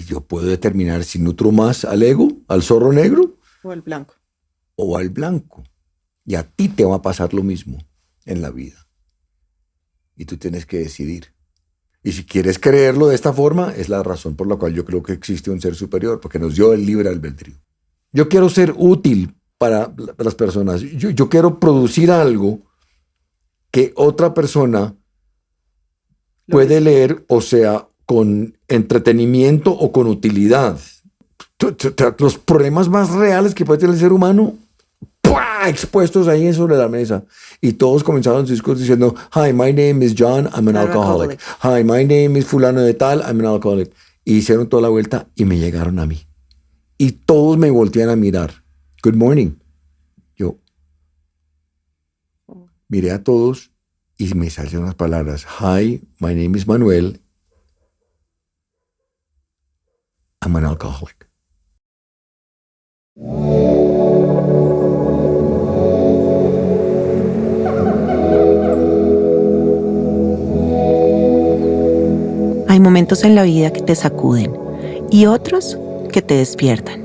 Y yo puedo determinar si nutro más al ego, al zorro negro, O al blanco. o al blanco. Y a ti te va a pasar lo mismo en la vida. Y tú tienes que decidir. Y si quieres creerlo de esta forma, es la razón por la cual yo creo que existe un ser superior, porque nos dio el libre albedrío. Yo quiero ser útil para las personas. Yo quiero producir algo que otra persona puede leer, o sea, con entretenimiento o con utilidad. Los problemas más reales que puede tener el ser humano, ¡pua!, expuestos ahí sobre la mesa. Y todos comenzaron sus discursos diciendo, hi, my name is John, I'm an alcoholic. Hi, my name is fulano de tal, I'm an alcoholic. Y hicieron toda la vuelta y me llegaron a mí. Y todos me voltean a mirar. Good morning. Yo miré a todos y me salieron unas palabras. Hi, my name is Manuel. I'm an alcoholic. Hay momentos en la vida que te sacuden y otros que te despiertan.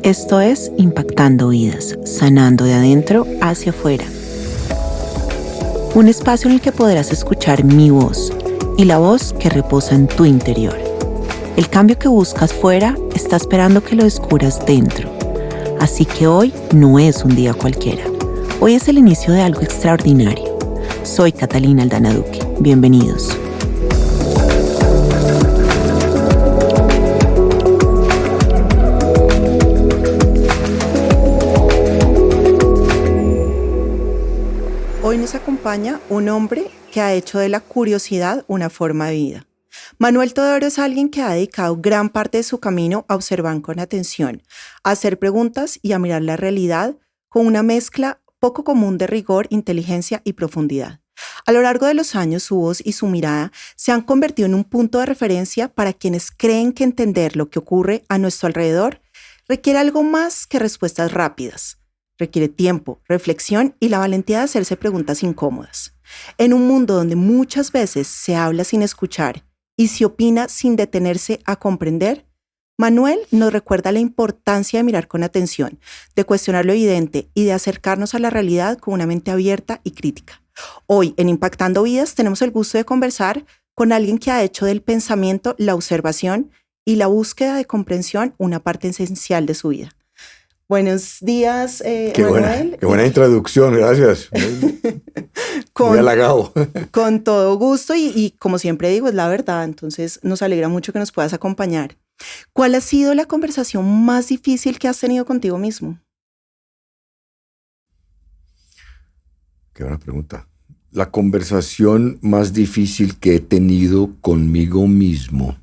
Esto es Impactando Vidas, sanando de adentro hacia afuera. Un espacio en el que podrás escuchar mi voz y la voz que reposa en tu interior. El cambio que buscas fuera está esperando que lo descubras dentro. Así que hoy no es un día cualquiera. Hoy es el inicio de algo extraordinario. Soy Catalina Aldana Duque. Bienvenidos. Hoy nos acompaña un hombre que ha hecho de la curiosidad una forma de vida. Manuel Todoro es alguien que ha dedicado gran parte de su camino a observar con atención, a hacer preguntas y a mirar la realidad con una mezcla poco común de rigor, inteligencia y profundidad. A lo largo de los años, su voz y su mirada se han convertido en un punto de referencia para quienes creen que entender lo que ocurre a nuestro alrededor requiere algo más que respuestas rápidas. Requiere tiempo, reflexión y la valentía de hacerse preguntas incómodas. En un mundo donde muchas veces se habla sin escuchar y se opina sin detenerse a comprender, Manuel nos recuerda la importancia de mirar con atención, de cuestionar lo evidente y de acercarnos a la realidad con una mente abierta y crítica. Hoy, en Impactando Vidas, tenemos el gusto de conversar con alguien que ha hecho del pensamiento, la observación y la búsqueda de comprensión una parte esencial de su vida. Buenos días, Manuel. Qué buena introducción, gracias. Muy halagado. Con todo gusto y como siempre digo, es la verdad, entonces nos alegra mucho que nos puedas acompañar. ¿Cuál ha sido la conversación más difícil que has tenido contigo mismo? Qué buena pregunta. La conversación más difícil que he tenido conmigo mismo.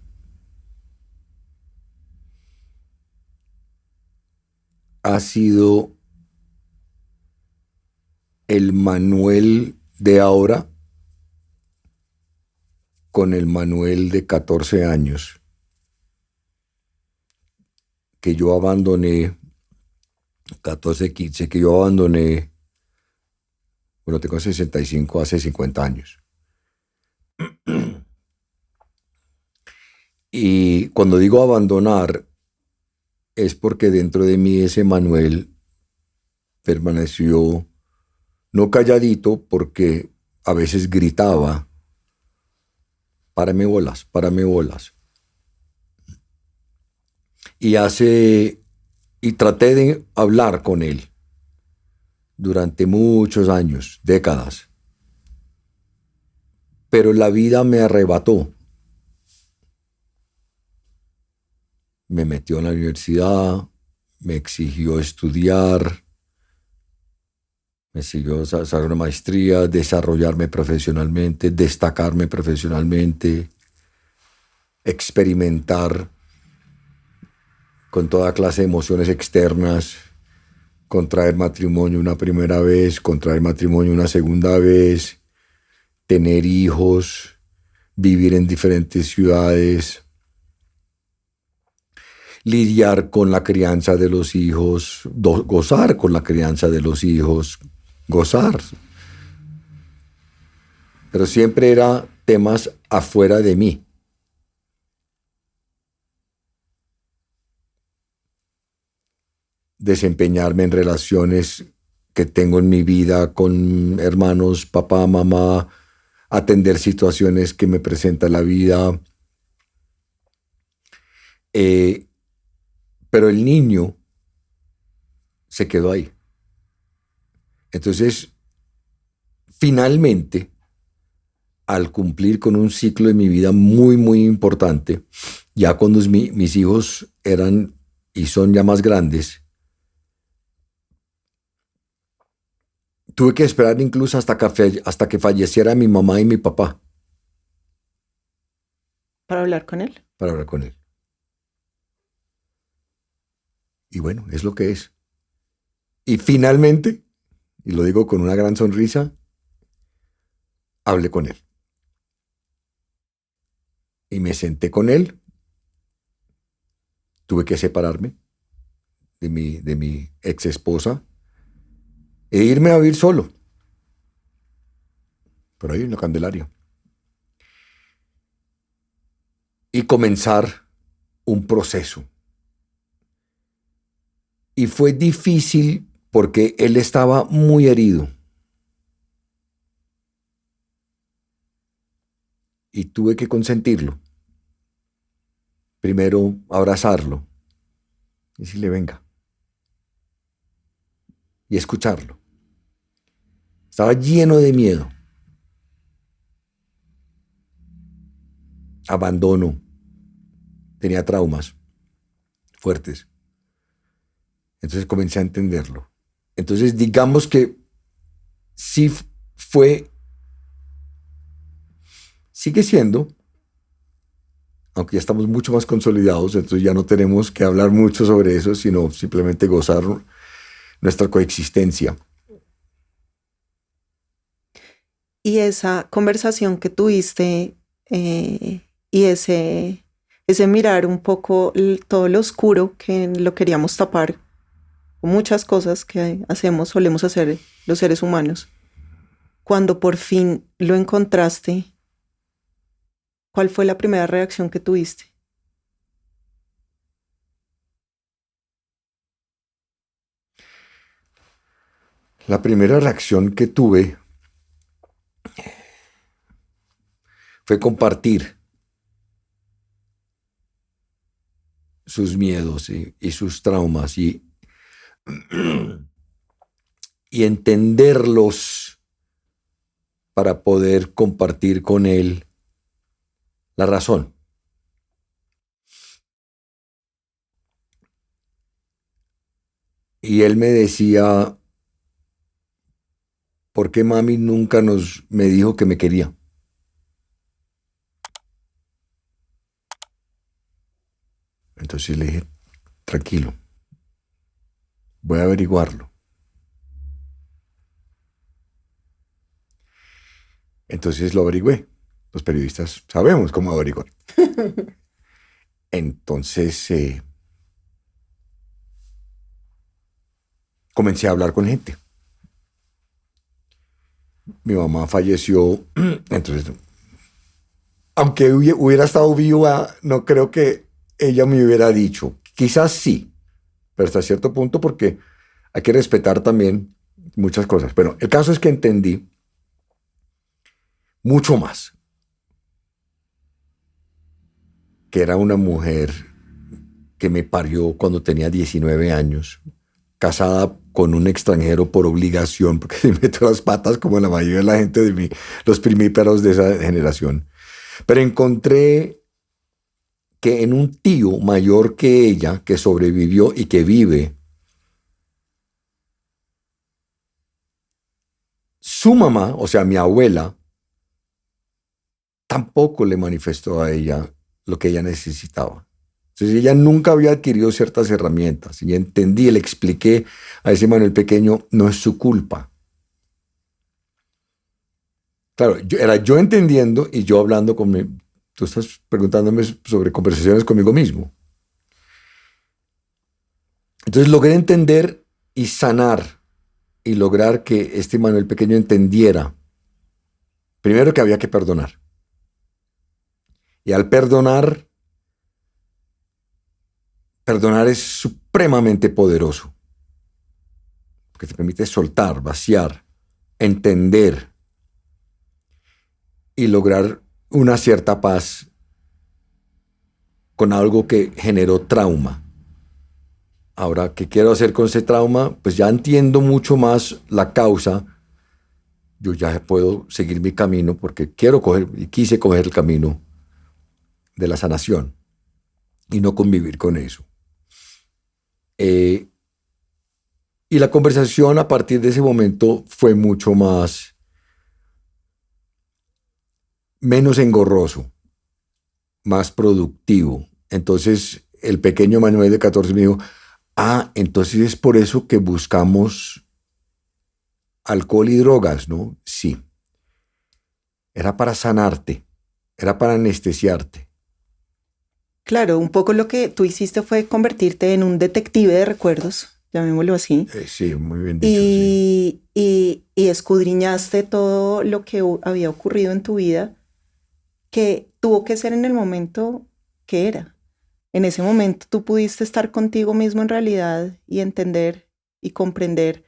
Ha sido el Manuel de ahora con el Manuel de 14 años, que yo abandoné, 14, 15, que yo abandoné, bueno, tengo 65, hace 50 años. Y cuando digo abandonar, es porque dentro de mí ese Manuel permaneció no calladito, porque a veces gritaba, párame bolas, párame bolas. Y traté de hablar con él durante muchos años, décadas. Pero la vida me arrebató. Me metió en la universidad, me exigió estudiar, me exigió hacer una maestría, desarrollarme profesionalmente, destacarme profesionalmente, experimentar con toda clase de emociones externas, contraer matrimonio una primera vez, contraer matrimonio una segunda vez, tener hijos, vivir en diferentes ciudades, lidiar con la crianza de los hijos, gozar con la crianza de los hijos, gozar. Pero siempre era temas afuera de mí. desempeñarme en relaciones que tengo en mi vida con hermanos, papá, mamá, atender situaciones que me presenta la vida. Pero el niño se quedó ahí. Entonces, finalmente, al cumplir con un ciclo de mi vida muy, muy importante, ya cuando mis hijos eran y son ya más grandes, tuve que esperar incluso hasta que falleciera mi mamá y mi papá ¿Para hablar con él? para hablar con él. Y bueno, es lo que es. Y finalmente, y lo digo con una gran sonrisa, hablé con él. Y me senté con él. Tuve que separarme de mi ex esposa e irme a vivir solo. Por ahí en la Candelaria. Y comenzar un proceso. Y fue difícil porque él estaba muy herido. Y tuve que consentirlo. Primero abrazarlo. Y decirle, venga. Y escucharlo. Estaba lleno de miedo. Abandono. Tenía traumas fuertes. Entonces comencé a entenderlo. Entonces digamos que sí sigue siendo, aunque ya estamos mucho más consolidados, entonces ya no tenemos que hablar mucho sobre eso, sino simplemente gozar nuestra coexistencia. Y esa conversación que tuviste y ese mirar un poco todo lo oscuro que lo queríamos tapar, muchas cosas que solemos hacer los seres humanos. Cuando por fin lo encontraste, ¿cuál fue la primera reacción que tuviste? La primera reacción que tuve fue compartir sus miedos y sus traumas y entenderlos para poder compartir con él la razón. Y él me decía, ¿por qué mami nunca me dijo que me quería? Entonces le dije, tranquilo, voy a averiguarlo. Entonces lo averigüé. Los periodistas sabemos cómo averiguar. Entonces comencé a hablar con gente. Mi mamá falleció, entonces, aunque hubiera estado viva, no creo que ella me hubiera dicho. Quizás sí, pero hasta cierto punto, porque hay que respetar también muchas cosas. Pero el caso es que entendí mucho más que era una mujer que me parió cuando tenía 19 años, casada con un extranjero por obligación, porque se metió las patas como la mayoría de la gente los primíparos de esa generación. Pero encontré que en un tío mayor que ella, que sobrevivió y que vive, su mamá, o sea, mi abuela, tampoco le manifestó a ella lo que ella necesitaba. Entonces ella nunca había adquirido ciertas herramientas. Y entendí, le expliqué a ese Manuel pequeño, no es su culpa. Claro, era yo entendiendo y yo hablando con tú estás preguntándome sobre conversaciones conmigo mismo. Entonces logré entender y sanar y lograr que este Manuel pequeño entendiera, primero, que había que perdonar. Y al perdonar es supremamente poderoso. porque te permite soltar, vaciar, entender y lograr una cierta paz con algo que generó trauma. Ahora, ¿qué quiero hacer con ese trauma? Pues ya entiendo mucho más la causa. Yo ya puedo seguir mi camino porque quiero coger y quise coger el camino de la sanación y no convivir con eso. Y la conversación a partir de ese momento fue mucho menos engorroso, más productivo. Entonces el pequeño Manuel de 14 me dijo, entonces es por eso que buscamos alcohol y drogas, ¿no? Sí. Era para sanarte, era para anestesiarte. Claro, un poco lo que tú hiciste fue convertirte en un detective de recuerdos, llamémoslo así. Sí, muy bien dicho. Sí. Y escudriñaste todo lo que había ocurrido en tu vida, que tuvo que ser en el momento que era. En ese momento tú pudiste estar contigo mismo en realidad y entender y comprender.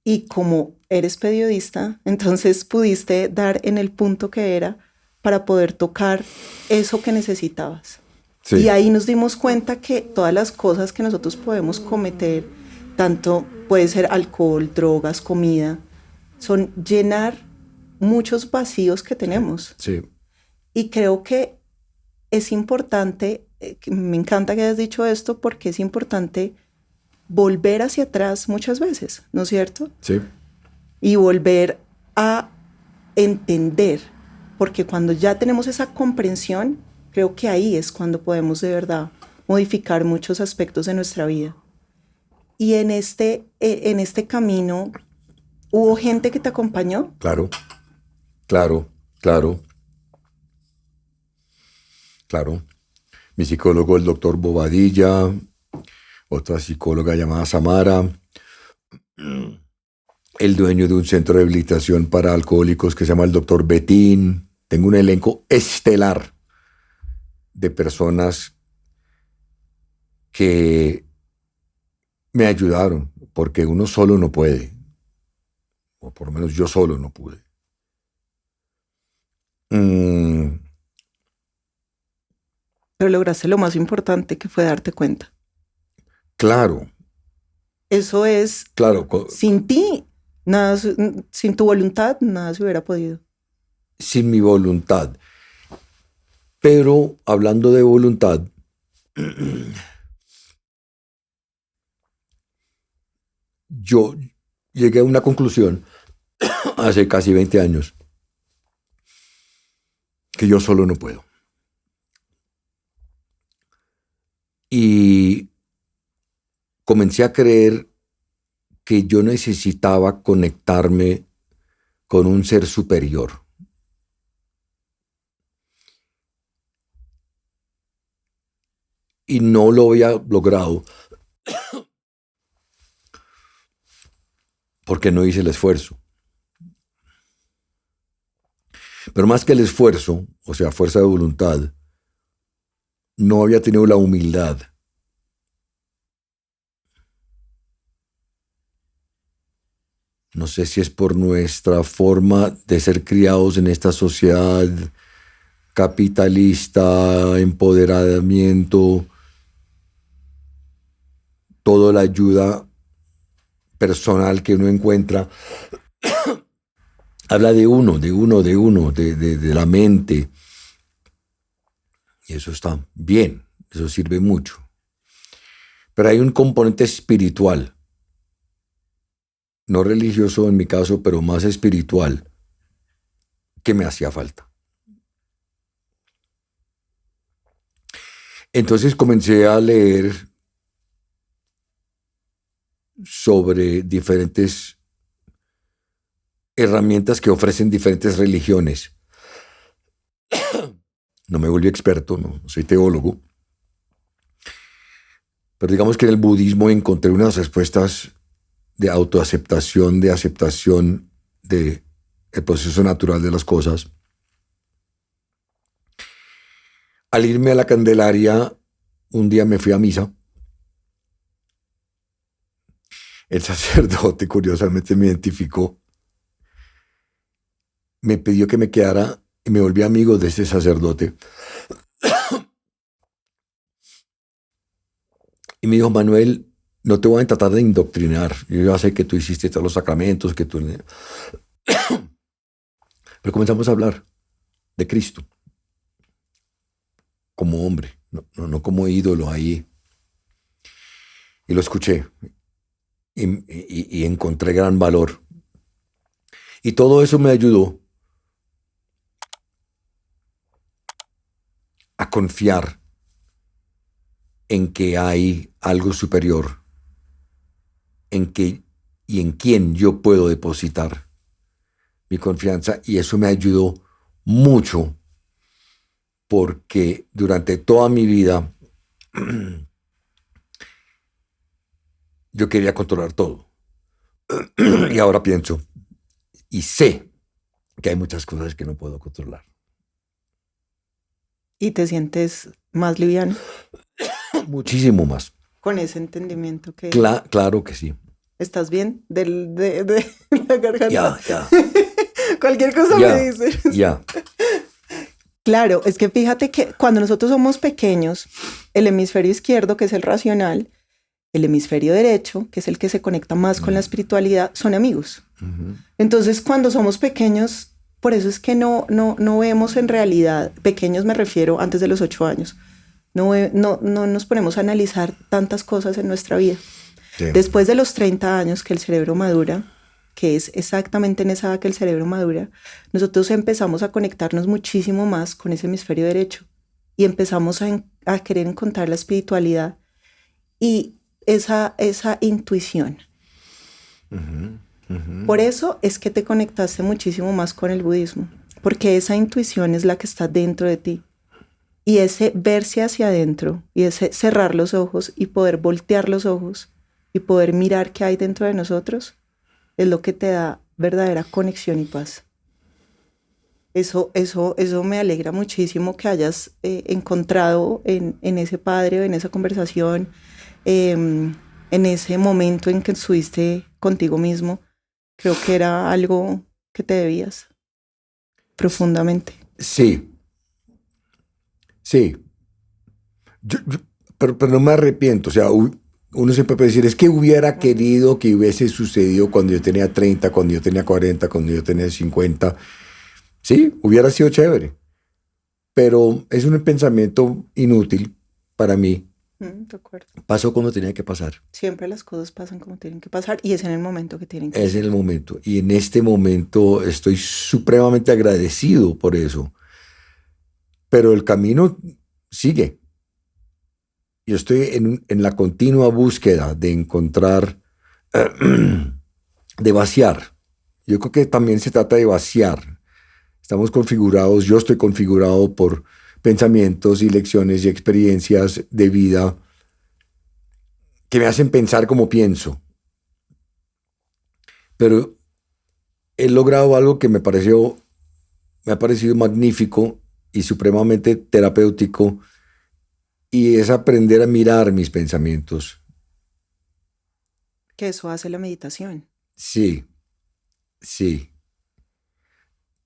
Y como eres periodista, entonces pudiste dar en el punto que era para poder tocar eso que necesitabas. Sí. Y ahí nos dimos cuenta que todas las cosas que nosotros podemos cometer, tanto puede ser alcohol, drogas, comida, son llenar muchos vacíos que tenemos. Sí. Y creo que es importante, me encanta que hayas dicho esto, porque es importante volver hacia atrás muchas veces, ¿no es cierto? Sí. Y volver a entender, porque cuando ya tenemos esa comprensión, creo que ahí es cuando podemos de verdad modificar muchos aspectos de nuestra vida. Y en este camino, ¿hubo gente que te acompañó? Claro. Mi psicólogo, el doctor Bobadilla, otra psicóloga llamada Samara, el dueño de un centro de rehabilitación para alcohólicos que se llama el doctor Betín. Tengo un elenco estelar de personas que me ayudaron, porque uno solo no puede, o por lo menos yo solo no pude. Pero lograste lo más importante, que fue darte cuenta. Claro. Eso es, claro. Sin ti, nada, sin tu voluntad, nada se hubiera podido. Sin mi voluntad. Pero hablando de voluntad, yo llegué a una conclusión hace casi 20 años, que yo solo no puedo. Y comencé a creer que yo necesitaba conectarme con un ser superior. Y no lo había logrado porque no hice el esfuerzo. Pero más que el esfuerzo, o sea, fuerza de voluntad, no había tenido la humildad. No sé si es por nuestra forma de ser criados en esta sociedad capitalista, empoderamiento, toda la ayuda personal que uno encuentra habla de la mente. Y eso está bien, eso sirve mucho. Pero hay un componente espiritual, no religioso en mi caso, pero más espiritual, que me hacía falta. Entonces comencé a leer sobre diferentes herramientas que ofrecen diferentes religiones. No me volví experto, no soy teólogo, pero digamos que en el budismo encontré unas respuestas de autoaceptación, de aceptación del proceso natural de las cosas. Al irme a la Candelaria, un día me fui a misa El sacerdote, curiosamente, me identificó. Me pidió que me quedara y me volví amigo de ese sacerdote. Y me dijo, Manuel, no te voy a tratar de indoctrinar. Yo ya sé que tú hiciste todos los sacramentos, que tú... Pero comenzamos a hablar de Cristo como hombre, no como ídolo ahí. Y lo escuché y encontré gran valor. Y todo eso me ayudó a confiar en que hay algo superior, en que y en quién yo puedo depositar mi confianza, y eso me ayudó mucho porque durante toda mi vida yo quería controlar todo. Y ahora pienso y sé que hay muchas cosas que no puedo controlar. ¿Y te sientes más liviano Muchísimo más. con ese entendimiento que Claro que sí. estás bien de la garganta? Ya. Cualquier cosa Ya, me dices. ya. Claro, es que fíjate que cuando nosotros somos pequeños, el hemisferio izquierdo, que es el racional, el hemisferio derecho, que es el que se conecta más con la espiritualidad, son amigos. Uh-huh. Entonces, cuando somos pequeños, por eso es que no vemos en realidad, pequeños me refiero antes de los 8 años, no nos ponemos a analizar tantas cosas en nuestra vida. Sí. Después de los 30 años que el cerebro madura, que es exactamente en esa edad que el cerebro madura, nosotros empezamos a conectarnos muchísimo más con ese hemisferio derecho y empezamos a querer encontrar la espiritualidad y esa intuición. Uh-huh. Uh-huh. Por eso es que te conectaste muchísimo más con el budismo, porque esa intuición es la que está dentro de ti. Y ese verse hacia adentro y ese cerrar los ojos y poder voltear los ojos y poder mirar qué hay dentro de nosotros es lo que te da verdadera conexión y paz. Eso me alegra muchísimo que hayas encontrado en ese padre, en esa conversación, en ese momento en que estuviste contigo mismo. Creo que era algo que te debías profundamente. Sí. Pero no me arrepiento. O sea, uno siempre puede decir, es que hubiera querido que hubiese sucedido cuando yo tenía 30, cuando yo tenía 40, cuando yo tenía 50. Sí, hubiera sido chévere. Pero es un pensamiento inútil para mí. De acuerdo. Pasó cuando tenía que pasar. Siempre las cosas pasan como tienen que pasar y es en el momento que tienen que Es en el momento. Y en este momento estoy supremamente agradecido por eso. Pero el camino sigue. Yo estoy en la continua búsqueda de encontrar, de vaciar. Yo creo que también se trata de vaciar. Estamos configurados, yo estoy configurado por pensamientos y lecciones y experiencias de vida que me hacen pensar como pienso. Pero he logrado algo que me ha parecido magnífico y supremamente terapéutico, y es aprender a mirar mis pensamientos. Que eso hace la meditación. Sí.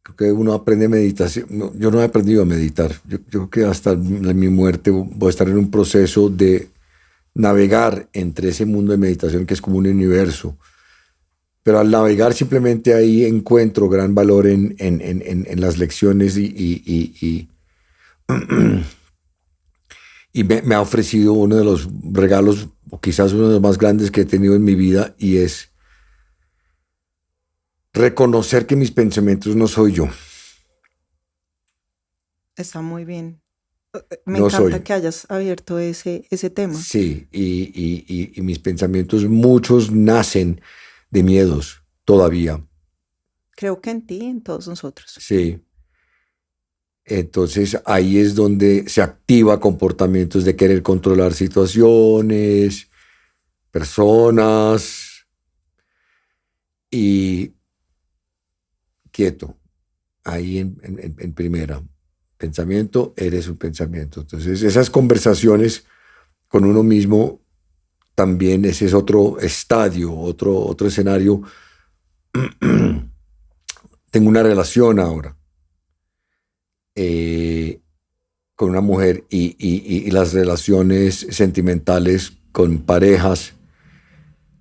Creo que uno aprende meditación. No, yo no he aprendido a meditar. Yo creo que hasta mi muerte voy a estar en un proceso de navegar entre ese mundo de meditación que es como un universo. Pero al navegar simplemente ahí encuentro gran valor en las lecciones y me ha ofrecido uno de los regalos, o quizás uno de los más grandes que he tenido en mi vida, y es reconocer que mis pensamientos no soy yo. Está muy bien. Me No encanta soy. que hayas abierto ese tema. Sí, y mis pensamientos, muchos nacen de miedos todavía. Creo que en ti, en todos nosotros. Sí. Entonces ahí es donde se activa comportamientos de querer controlar situaciones, personas, y quieto, ahí en primera. Pensamiento, eres un pensamiento. Entonces esas conversaciones con uno mismo también ese es otro estadio, otro escenario. Tengo una relación ahora con una mujer y las relaciones sentimentales con parejas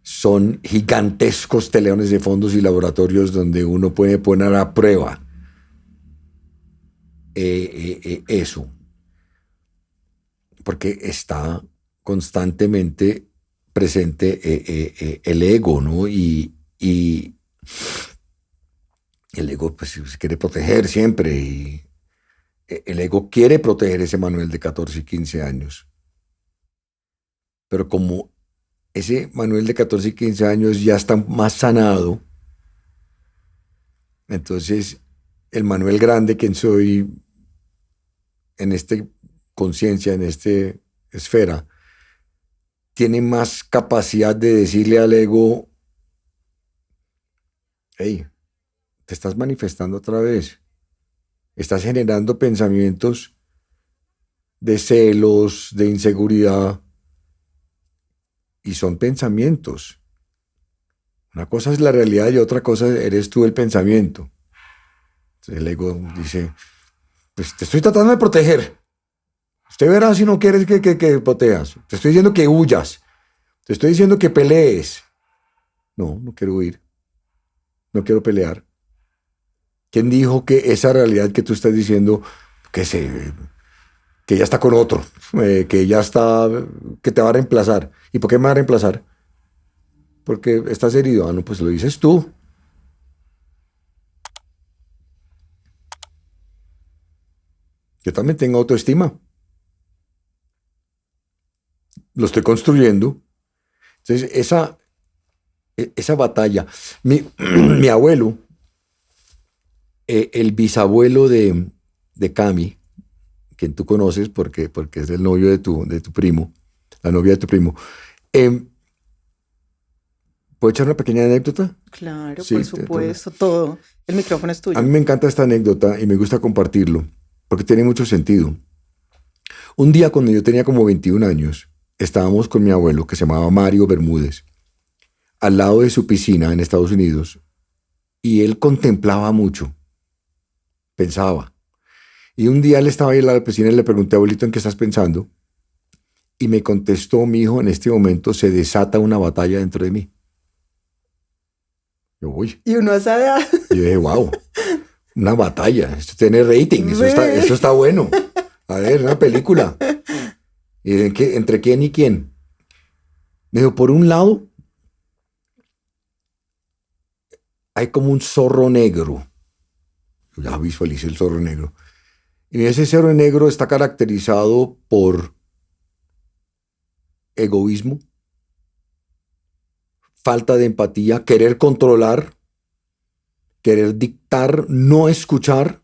son gigantescos teleones de fondos y laboratorios donde uno puede poner a prueba eso, porque está constantemente presente el ego, ¿no? Y el ego pues, se quiere proteger siempre, y el ego quiere proteger ese Manuel de 14 y 15 años. Pero como ese Manuel de 14 y 15 años ya está más sanado, entonces el Manuel grande, quien soy en esta conciencia, en esta esfera, tiene más capacidad de decirle al ego: hey, te estás manifestando otra vez, estás generando pensamientos de celos, de inseguridad, y son pensamientos. Una cosa es la realidad y otra cosa eres tú el pensamiento. Entonces el ego dice: pues te estoy tratando de proteger. Usted verá si no quieres que protejas. Te estoy diciendo que huyas. Te estoy diciendo que pelees. No, no quiero huir. No quiero pelear. ¿Quién dijo que esa realidad que tú estás diciendo, que ya está con otro, que ya está, que te va a reemplazar? ¿Y por qué me va a reemplazar? Porque estás herido. Ah, no, pues lo dices tú. Yo también tengo autoestima. Lo estoy construyendo. Entonces, esa batalla. Mi abuelo, el bisabuelo de Cami, quien tú conoces porque es el novio de tu primo, la novia de tu primo. ¿Puedo echar una pequeña anécdota? Claro, Sí, por supuesto, todo. El micrófono es tuyo. A mí me encanta esta anécdota y me gusta compartirlo porque tiene mucho sentido. Un día, cuando yo tenía como 21 años, estábamos con mi abuelo, que se llamaba Mario Bermúdez, al lado de su piscina en Estados Unidos, y él contemplaba mucho, pensaba. Y un día él estaba ahí al lado de la piscina y le pregunté: abuelito, ¿en qué estás pensando? Y me contestó: mi hijo, en este momento se desata una batalla dentro de mí. Yo, uy. Y uno a esa edad. Y yo dije: wow, una batalla, esto tiene rating, eso está bueno. A ver, una película. ¿Y entre quién y quién? Me dijo: por un lado, hay como un zorro negro. Yo ya visualicé el zorro negro. Y ese zorro negro está caracterizado por egoísmo, falta de empatía, querer controlar, querer dictar, no escuchar,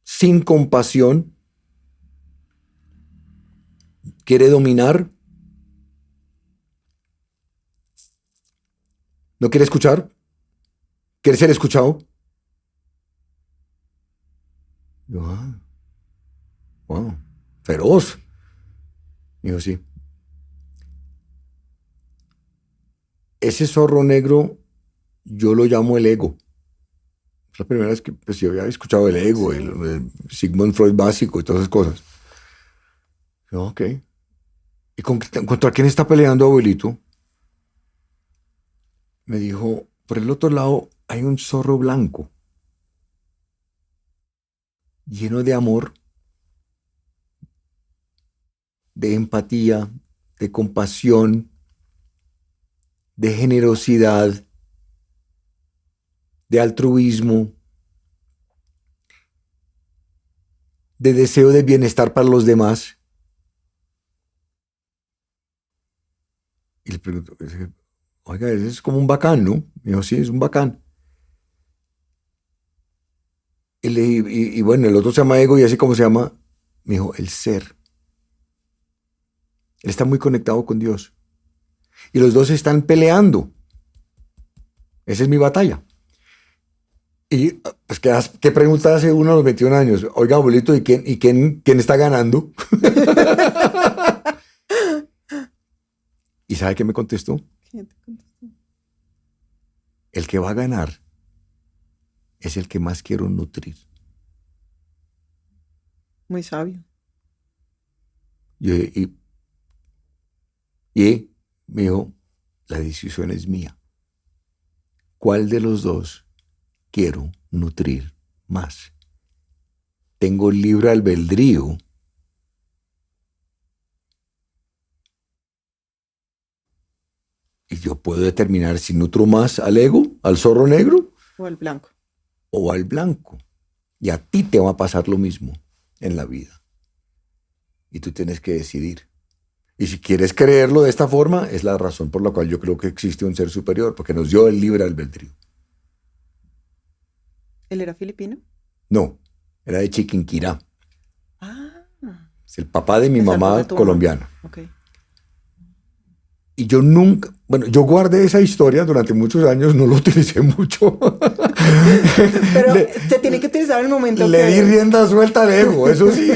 sin compasión, quiere dominar, no quiere escuchar, quiere ser escuchado. Yo, wow, feroz. Dijo: sí. Ese zorro negro yo lo llamo el ego. Es la primera vez que pues, yo había escuchado el ego, sí. el Sigmund Freud básico y todas esas cosas. Yo, ok. ¿Y contra quién está peleando, abuelito? Me dijo: por el otro lado hay un zorro blanco, lleno de amor, de empatía, de compasión, de generosidad, de altruismo, de deseo de bienestar para los demás. Y le pregunto: oiga, ese es como un bacán, ¿no? Me dijo: sí, es un bacán. Y bueno, el otro se llama ego, y así como se llama, me dijo: el ser. Él está muy conectado con Dios. Y los dos están peleando. Esa es mi batalla. Y pues, ¿qué pregunta hace uno a los 21 años? Oiga, abuelito, ¿y quién está ganando? sabe qué me contestó? ¿Quién te contestó? El que va a ganar es el que más quiero nutrir. Muy sabio. Yo, y me dijo, la decisión es mía. ¿Cuál de los dos quiero nutrir más? Tengo libre albedrío. Y yo puedo determinar si nutro más al ego, al zorro negro, O el blanco. o al blanco. Y a ti te va a pasar lo mismo en la vida. Y tú tienes que decidir. Y si quieres creerlo de esta forma, es la razón por la cual yo creo que existe un ser superior, porque nos dio el libre albedrío. ¿Él era filipino? No, era de Chiquinquirá. Ah. Es el papá de mi Es el mamá papá de tu colombiana. Ok. Y yo nunca, bueno, yo guardé esa historia durante muchos años, no lo utilicé mucho. Pero te tiene que utilizar en el momento Le que... di rienda suelta al ego, eso sí.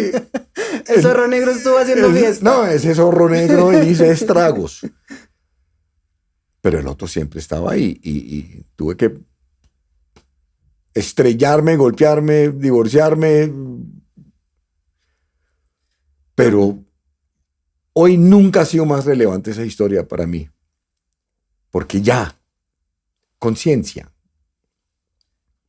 El zorro negro estuvo haciendo fiesta. No, ese zorro negro hizo estragos. Pero el otro siempre estaba ahí y tuve que estrellarme, golpearme, divorciarme. Pero hoy nunca ha sido más relevante esa historia para mí. Porque ya, conciencia.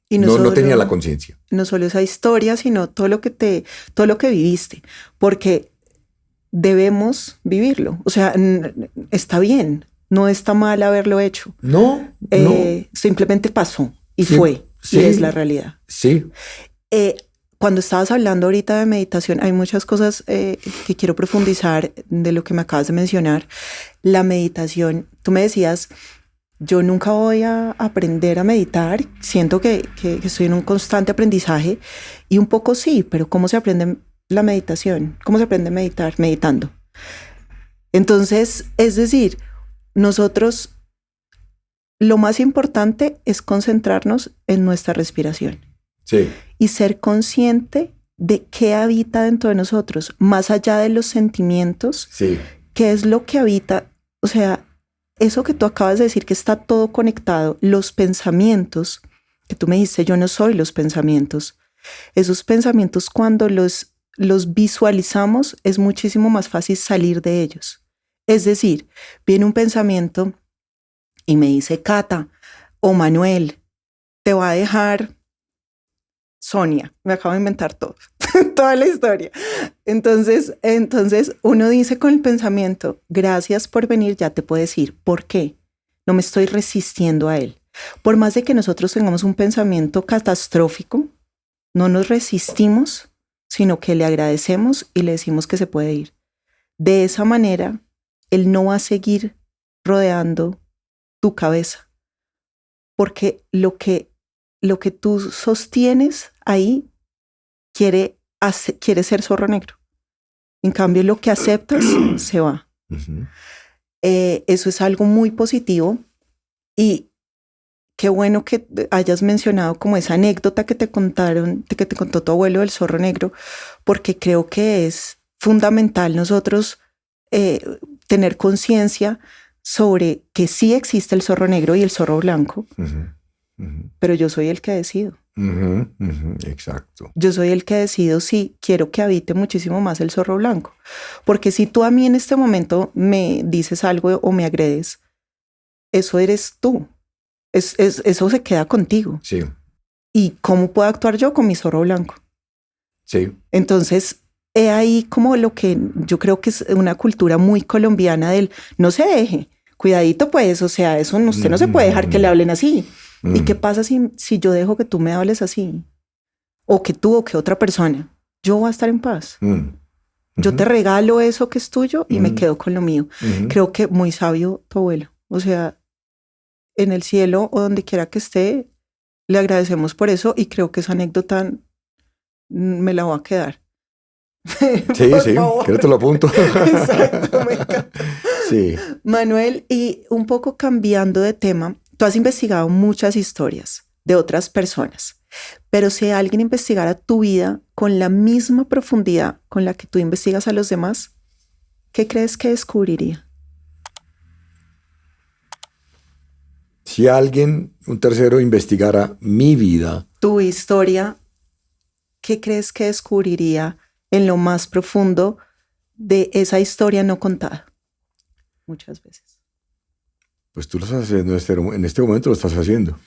Y No tenía la conciencia. No solo esa historia, sino todo lo que viviste. Porque debemos vivirlo. O sea, está bien. No está mal haberlo hecho. No. Simplemente pasó y Sí, fue. sí. Y es la realidad. Sí. Cuando estabas hablando ahorita de meditación, hay muchas cosas que quiero profundizar de lo que me acabas de mencionar. La meditación, tú me decías, yo nunca voy a aprender a meditar, siento que estoy en un constante aprendizaje y un poco sí, pero ¿cómo se aprende la meditación? ¿Cómo se aprende a meditar? Meditando. Entonces, es decir, nosotros lo más importante es concentrarnos en nuestra respiración. Sí. Y ser consciente de qué habita dentro de nosotros, más allá de los sentimientos, Sí. qué es lo que habita. O sea, eso que tú acabas de decir, que está todo conectado, los pensamientos, que tú me dijiste, yo no soy los pensamientos. Esos pensamientos, cuando los visualizamos, es muchísimo más fácil salir de ellos. Es decir, viene un pensamiento y me dice Cata o Manuel, te va a dejar Sonia. Me acabo de inventar todo, toda la historia. Entonces uno dice con el pensamiento, gracias por venir, ya te puedo decir, ¿por qué? No me estoy resistiendo a él. Por más de que nosotros tengamos un pensamiento catastrófico, no nos resistimos, sino que le agradecemos y le decimos que se puede ir. De esa manera, él no va a seguir rodeando tu cabeza, porque lo que tú sostienes ahí quiere ser zorro negro. En cambio, lo que aceptas se va. Uh-huh. Eso es algo muy positivo y qué bueno que hayas mencionado como esa anécdota que te contó tu abuelo del zorro negro, porque creo que es fundamental nosotros tener conciencia sobre que sí existe el zorro negro y el zorro blanco, Uh-huh. Uh-huh. pero yo soy el que decido. Uh-huh. Uh-huh. Exacto. Yo soy el que decido si quiero que habite muchísimo más el zorro blanco. Porque si tú a mí en este momento me dices algo o me agredes, eso eres tú. Eso se queda contigo. Sí. ¿Y cómo puedo actuar yo con mi zorro blanco? Sí. Entonces, he ahí como lo que yo creo que es una cultura muy colombiana del no se deje. Cuidadito pues, o sea, eso usted no se puede dejar que le hablen así. ¿Y qué pasa si yo dejo que tú me hables así? O que tú o que otra persona. Yo voy a estar en paz. Yo te regalo eso que es tuyo y me quedo con lo mío. Creo que muy sabio tu abuelo. O sea, en el cielo o donde quiera que esté, le agradecemos por eso y creo que esa anécdota me la voy a quedar. Sí, sí, que te lo apunto. Exacto, me encanta. Sí. Manuel, y un poco cambiando de tema, tú has investigado muchas historias de otras personas, pero si alguien investigara tu vida con la misma profundidad con la que tú investigas a los demás, ¿qué crees que descubriría? si alguien, un tercero, investigara mi vida, Tu historia, ¿qué crees que descubriría en lo más profundo de esa historia no contada? Muchas veces. pues tú lo estás haciendo en este momento, lo estás haciendo.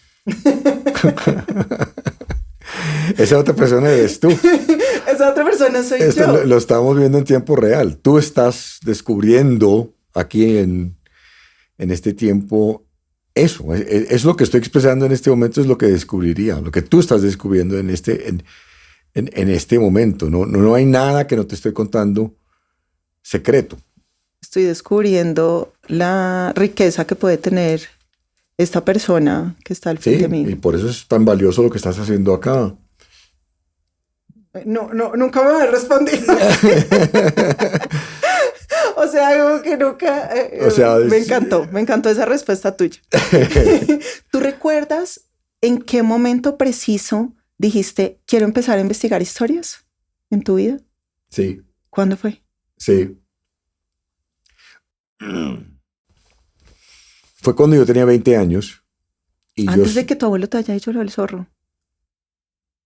Esa otra persona eres tú. Esa otra persona soy Esto yo. lo estamos viendo en tiempo real. Tú estás descubriendo aquí en este tiempo eso. Es lo que estoy expresando en este momento, es lo que descubriría, lo que tú estás descubriendo en este momento. No hay nada que no te estoy contando secreto. Estoy descubriendo la riqueza que puede tener esta persona que está al frente Sí, de y mí. por eso es tan valioso lo que estás haciendo acá. No, nunca me había respondido. O sea, como que nunca... O sea, me encantó esa respuesta tuya. ¿Tú recuerdas en qué momento preciso dijiste, quiero empezar a investigar historias en tu vida? Sí, ¿Cuándo fue? sí. Fue cuando yo tenía 20 años. Y Antes de que tu abuelo te haya dicho lo del zorro.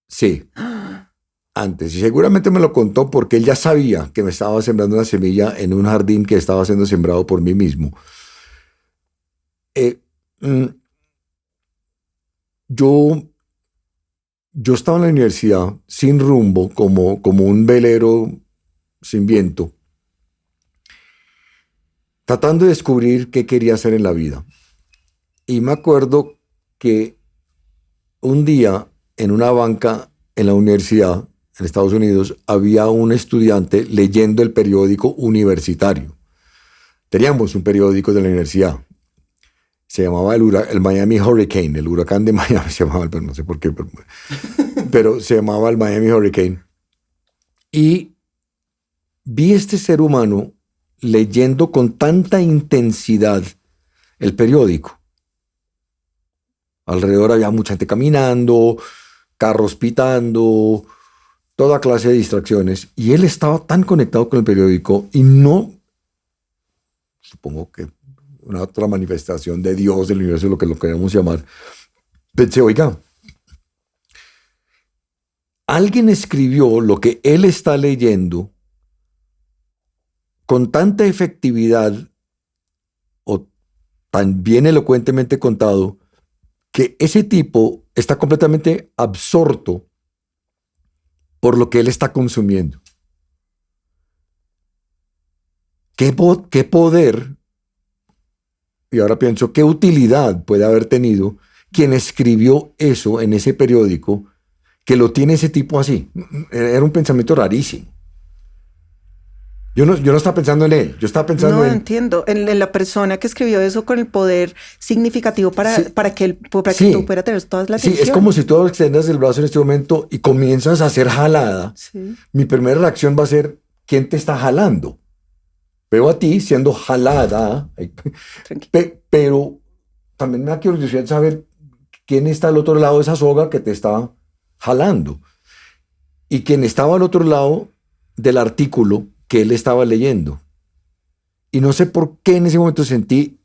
Sí, antes. Y seguramente me lo contó porque él ya sabía que me estaba sembrando una semilla en un jardín que estaba siendo sembrado por mí mismo. Yo estaba en la universidad sin rumbo, como un velero sin viento, tratando de descubrir qué quería hacer en la vida. Y me acuerdo que un día en una banca en la universidad en Estados Unidos había un estudiante leyendo el periódico universitario. Teníamos un periódico de la universidad. Se llamaba el Miami Hurricane, el huracán de Miami se llamaba, pero no sé por qué, pero se llamaba el Miami Hurricane. Y vi este ser humano leyendo con tanta intensidad el periódico. Alrededor había mucha gente caminando, carros pitando, toda clase de distracciones. Y él estaba tan conectado con el periódico y no, supongo que una otra manifestación de Dios, del universo, lo que lo queremos llamar. Pensé, oiga, alguien escribió lo que él está leyendo con tanta efectividad o tan bien elocuentemente contado que ese tipo está completamente absorto por lo que él está consumiendo. ¿Qué poder, y ahora pienso, qué utilidad puede haber tenido quien escribió eso en ese periódico que lo tiene ese tipo así? Era un pensamiento rarísimo. Yo no estaba pensando en él, yo estaba pensando No en... entiendo, en la persona que escribió eso con el poder significativo para Sí. que Sí. tú pudieras tener toda la Sí, atención. es como si tú extendas el brazo en este momento y comienzas a hacer jalada. Sí. Mi primera reacción va a ser, ¿quién te está jalando? Veo a ti siendo jalada, Tranquilo. pero también me da curiosidad saber quién está al otro lado de esa soga que te está jalando. Y quién estaba al otro lado del artículo que él estaba leyendo. Y no sé por qué en ese momento sentí,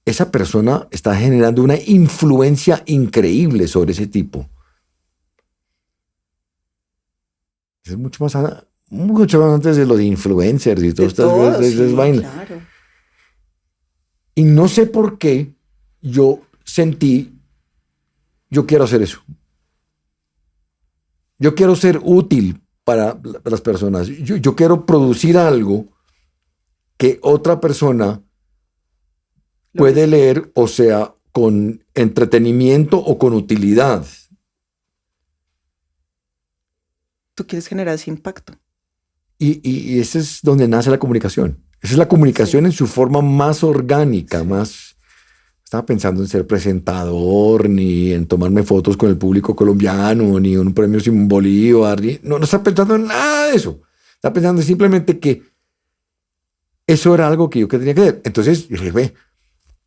esa persona está generando una influencia increíble sobre ese tipo. Es mucho más antes de los influencers y todas estas vainas. Claro. Y no sé por qué yo sentí, yo quiero hacer eso. Yo quiero ser útil para las personas. Yo quiero producir algo que otra persona puede leer, o sea, con entretenimiento o con utilidad. Tú quieres generar ese impacto. Y ese es donde nace la comunicación. Esa es la comunicación en su forma más orgánica, más... Estaba pensando en ser presentador, ni en tomarme fotos con el público colombiano, ni un premio Simón Bolívar. No estaba pensando en nada de eso. Estaba pensando simplemente que eso era algo que yo tenía que hacer. Entonces yo dije,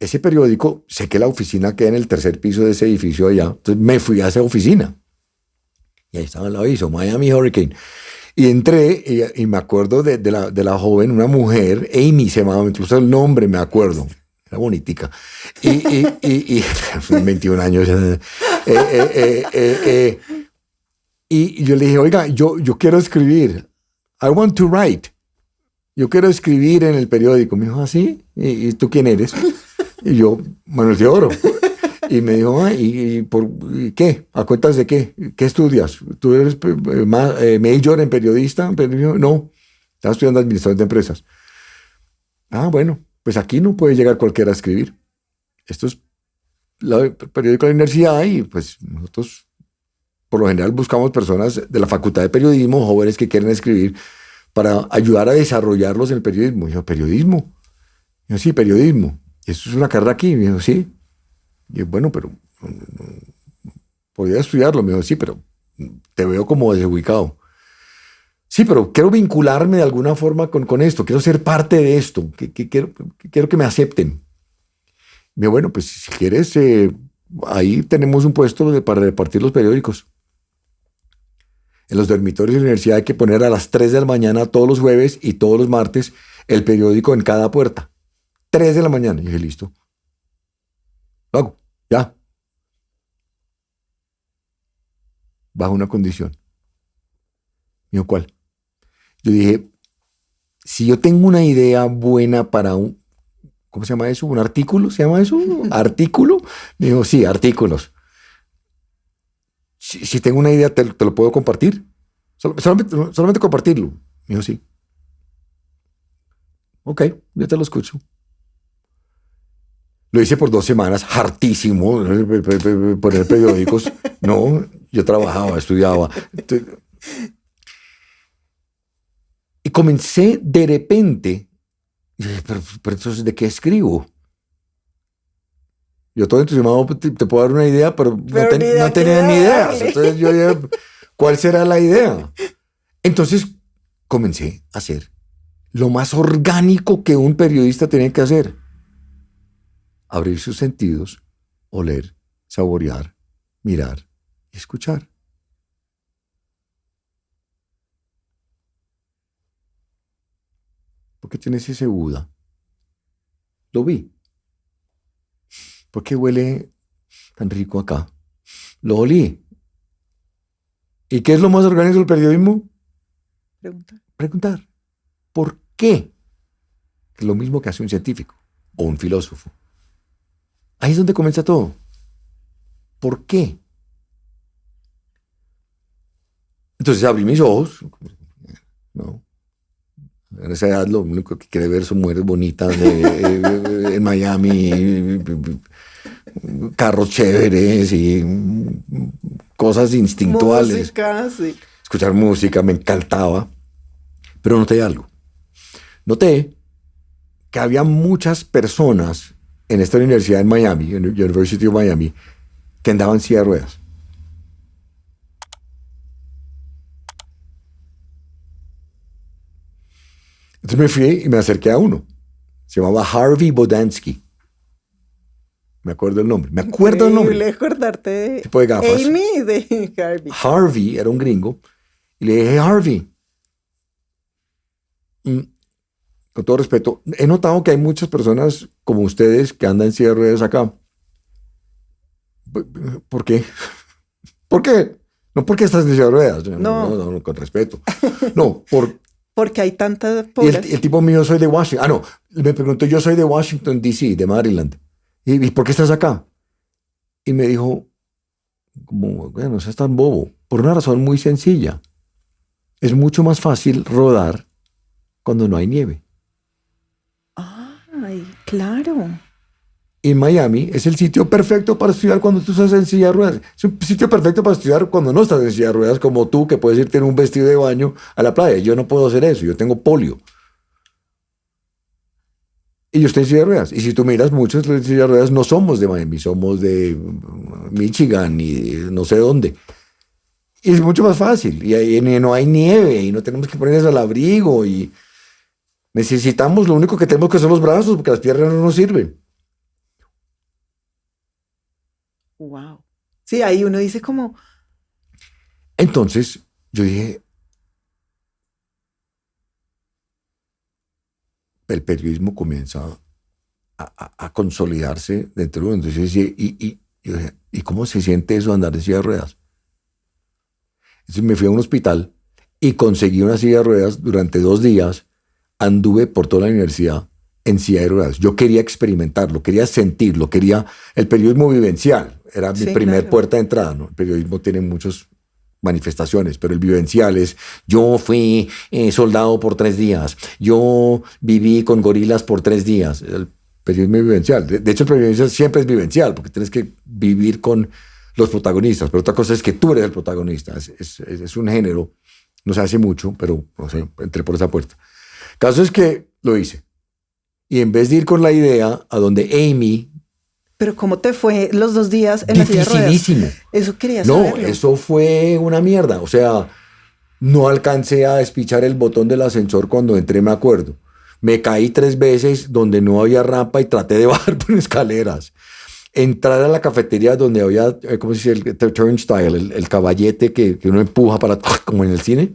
ese periódico, sé que la oficina queda en el tercer piso de ese edificio allá. Entonces me fui a esa oficina. Y ahí estaba el aviso, Miami Hurricane. Y entré y me acuerdo de la joven, una mujer, Amy se llamaba, incluso el nombre me acuerdo. Era bonitica. Y 21 años. Y yo le dije, oiga, yo quiero escribir. I want to write. Yo quiero escribir en el periódico. Me dijo, ¿así? ¿Y tú quién eres? Y yo, Manuel Teodoro. Y me dijo, ¿y qué? ¿A cuentas de qué? ¿Qué estudias? ¿Tú eres major en periodista? No, estaba estudiando administración de empresas. Bueno, pues aquí no puede llegar cualquiera a escribir. Esto es el periódico de la universidad y pues nosotros por lo general buscamos personas de la facultad de periodismo, jóvenes que quieren escribir para ayudar a desarrollarlos en el periodismo. Y yo, ¿periodismo? Y yo, sí, periodismo. ¿Y esto es una carrera aquí? Y me dijo, sí. Y yo, bueno, pero podría estudiarlo. Me dijo, sí, pero te veo como desubicado. Sí, pero quiero vincularme de alguna forma con esto. Quiero ser parte de esto. Quiero que me acepten. Y yo, bueno, pues si quieres, ahí tenemos un puesto para repartir los periódicos. En los dormitorios de la universidad hay que poner a las 3 de la mañana todos los jueves y todos los martes el periódico en cada puerta. 3 de la mañana. Y dije, listo. Lo hago. Ya. Bajo una condición. Mío, ¿cuál? Yo dije, si yo tengo una idea buena para un, ¿cómo se llama eso? ¿Un artículo? ¿Se llama eso? ¿Artículo? Me dijo, sí, artículos. Si tengo una idea, ¿te lo puedo compartir? Solamente compartirlo. Me dijo, sí. Ok, yo te lo escucho. Lo hice por 2 semanas, hartísimo, poner periódicos. No, yo trabajaba, estudiaba. Y comencé de repente, pero entonces, ¿de qué escribo? Yo todo entusiasmado te puedo dar una idea, pero no tenía ni ideas. Entonces yo dije, ¿cuál será la idea? Entonces comencé a hacer lo más orgánico que un periodista tiene que hacer. Abrir sus sentidos, oler, saborear, mirar y escuchar. ¿Por qué tienes ese Buda? Lo vi. ¿Por qué huele tan rico acá? Lo olí. ¿Y qué es lo más orgánico del periodismo? Preguntar. ¿Por qué? Es lo mismo que hace un científico o un filósofo. Ahí es donde comienza todo. ¿Por qué? Entonces abrí mis ojos. No. En esa edad lo único que quiere ver son mujeres bonitas en Miami, carros chéveres y cosas instintuales. Música, sí. Escuchar música me encantaba. Pero noté algo. Noté que había muchas personas en esta universidad en Miami, en University of Miami, que andaban en silla de ruedas. Entonces me fui y me acerqué a uno. Se llamaba Harvey Bodansky. Me acuerdo el nombre. Increíble acordarte de tipo de gafas. Amy de Harvey. Harvey era un gringo. Y le dije, hey, Harvey. Con todo respeto, he notado que hay muchas personas como ustedes que andan en silla de ruedas acá. ¿Por qué? ¿Por qué? No porque estás en silla de ruedas. No, con respeto. No, porque hay tantas pobres. El tipo mío, soy de Washington. No, me preguntó, yo soy de Washington, D.C., de Maryland. ¿Y por qué estás acá? Y me dijo, como, bueno, no seas tan bobo. Por una razón muy sencilla. Es mucho más fácil rodar cuando no hay nieve. Ay, claro. En Miami es el sitio perfecto para estudiar cuando tú estás en silla de ruedas. Es un sitio perfecto para estudiar cuando no estás en silla de ruedas, como tú, que puedes irte en un vestido de baño a la playa. Yo no puedo hacer eso, yo tengo polio. Y yo estoy en silla de ruedas. Y si tú miras, muchos de silla de ruedas no somos de Miami, somos de Michigan y de no sé dónde. Y es mucho más fácil. Y ahí no hay nieve y no tenemos que ponernos al abrigo. Y necesitamos, lo único que tenemos que son los brazos, porque las piernas no nos sirven. Wow. Sí, ahí uno dice como... Entonces, yo dije, el periodismo comienza a consolidarse dentro de uno. Entonces, yo decía, ¿y cómo se siente eso de andar en silla de ruedas? Entonces me fui a un hospital y conseguí una silla de ruedas. Durante 2 días anduve por toda la universidad en silla de ruedas. Yo quería experimentarlo, quería sentirlo, el periodismo vivencial. Era mi primer puerta de entrada, ¿no? El periodismo tiene muchas manifestaciones, pero el vivencial es: yo fui soldado por 3 días, yo viví con gorilas por 3 días. El periodismo vivencial. De hecho, el periodismo siempre es vivencial, porque tienes que vivir con los protagonistas, pero otra cosa es que tú eres el protagonista. Es un género, no se hace mucho, pero no sé, entré por esa puerta. El caso es que lo hice. Y en vez de ir con la idea a donde Amy... ¿Pero cómo te fue los 2 días en la silla de ruedas? Dificilísimo. Eso quería saberlo. saberlo. Eso fue una mierda. O sea, no alcancé a despichar el botón del ascensor cuando entré, me acuerdo. Me caí 3 veces donde no había rampa y traté de bajar por escaleras. Entrar a la cafetería donde había, ¿cómo se dice? El turnstile, el caballete que uno empuja para, como en el cine.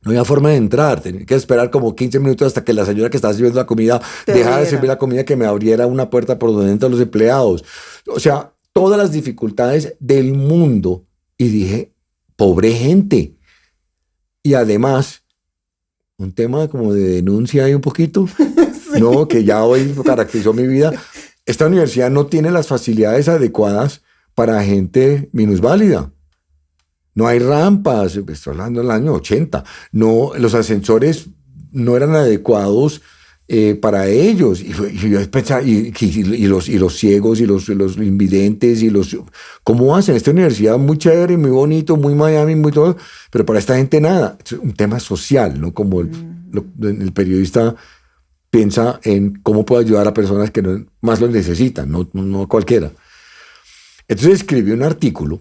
No había forma de entrar, tenía que esperar como 15 minutos hasta que la señora que estaba sirviendo la comida dejara de servir la comida, que me abriera una puerta por donde entran los empleados. O sea, todas las dificultades del mundo. Y dije, pobre gente. Y además, un tema como de denuncia ahí un poquito, sí. No, que ya hoy caracterizó mi vida. Esta universidad no tiene las facilidades adecuadas para gente minusválida. No hay rampas, estoy hablando del año 80. No, los ascensores no eran adecuados para ellos. Y yo pensaba, y los ciegos, y los invidentes, ¿cómo hacen? Esta universidad muy chévere, muy bonito, muy Miami, muy todo, pero para esta gente nada. Es un tema social, ¿no? Como el periodista piensa en cómo puede ayudar a personas que más lo necesitan, no cualquiera. Entonces escribí un artículo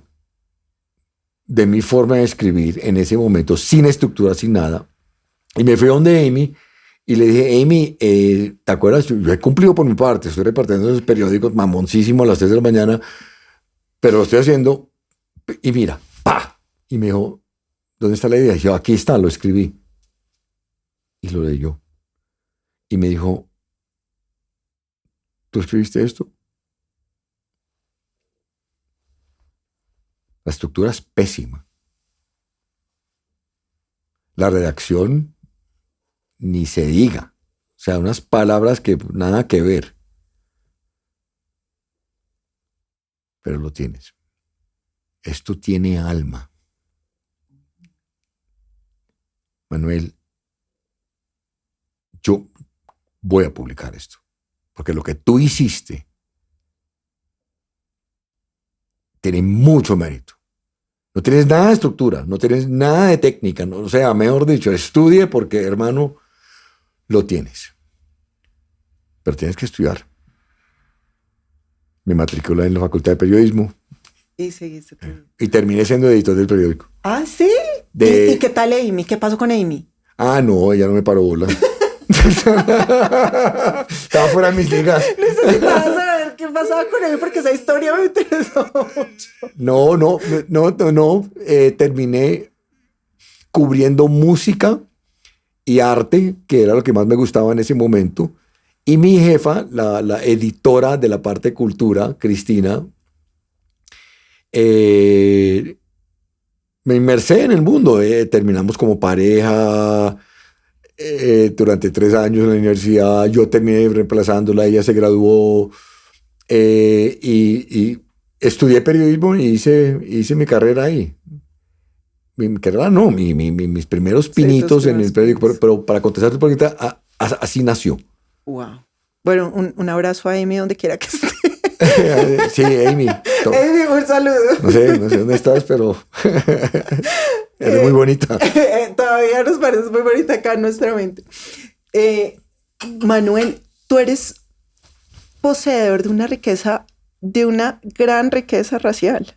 de mi forma de escribir en ese momento, sin estructura, sin nada. Y me fui a donde Amy y le dije, Amy, ¿te acuerdas? Yo he cumplido por mi parte, estoy repartiendo esos periódicos mamoncísimo a las 3 de la mañana, pero lo estoy haciendo y mira, ¡pa! Y me dijo, ¿dónde está la idea? Y yo, aquí está, lo escribí. Y lo leyó. Y me dijo, ¿tú escribiste esto? La estructura es pésima. La redacción, ni se diga. O sea, unas palabras que nada que ver. Pero lo tienes. Esto tiene alma. Manuel, yo voy a publicar esto. Porque lo que tú hiciste tiene mucho mérito. No tienes nada de estructura, no tienes nada de técnica, no, o sea, mejor dicho, estudie porque, hermano, lo tienes. Pero tienes que estudiar. Me matriculé en la Facultad de Periodismo. Y seguiste tú. Y terminé siendo editor del periódico. ¿Ah, sí? ¿Y qué tal Amy? ¿Qué pasó con Amy? Ah, no, ella no me paró bola. Estaba fuera de mis ligas. Necesitaba saber qué pasaba con él porque esa historia me interesó mucho. No. Terminé cubriendo música y arte, que era lo que más me gustaba en ese momento. Y mi jefa, la editora de la parte de cultura, Cristina, me inmersé en el mundo. Terminamos como pareja. Durante 3 años en la universidad, yo terminé reemplazándola, ella se graduó y estudié periodismo y hice mi carrera ahí. Mi carrera no, mis primeros pinitos en el periódico, pero para contestarte un poquito, así nació. Wow. Bueno, un abrazo a Amy donde quiera que esté. Sí, Amy. Amy, un saludo. No sé dónde estás, pero eres muy bonita. Todavía nos parece muy bonita acá en nuestra mente. Manuel, tú eres poseedor de una gran riqueza racial.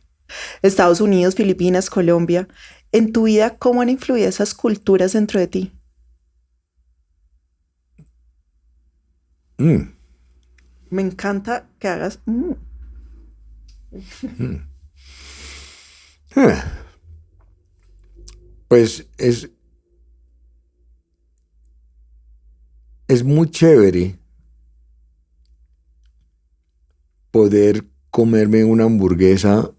Estados Unidos, Filipinas, Colombia. En tu vida, ¿cómo han influido esas culturas dentro de ti? Me encanta que hagas... Pues es muy chévere poder comerme una hamburguesa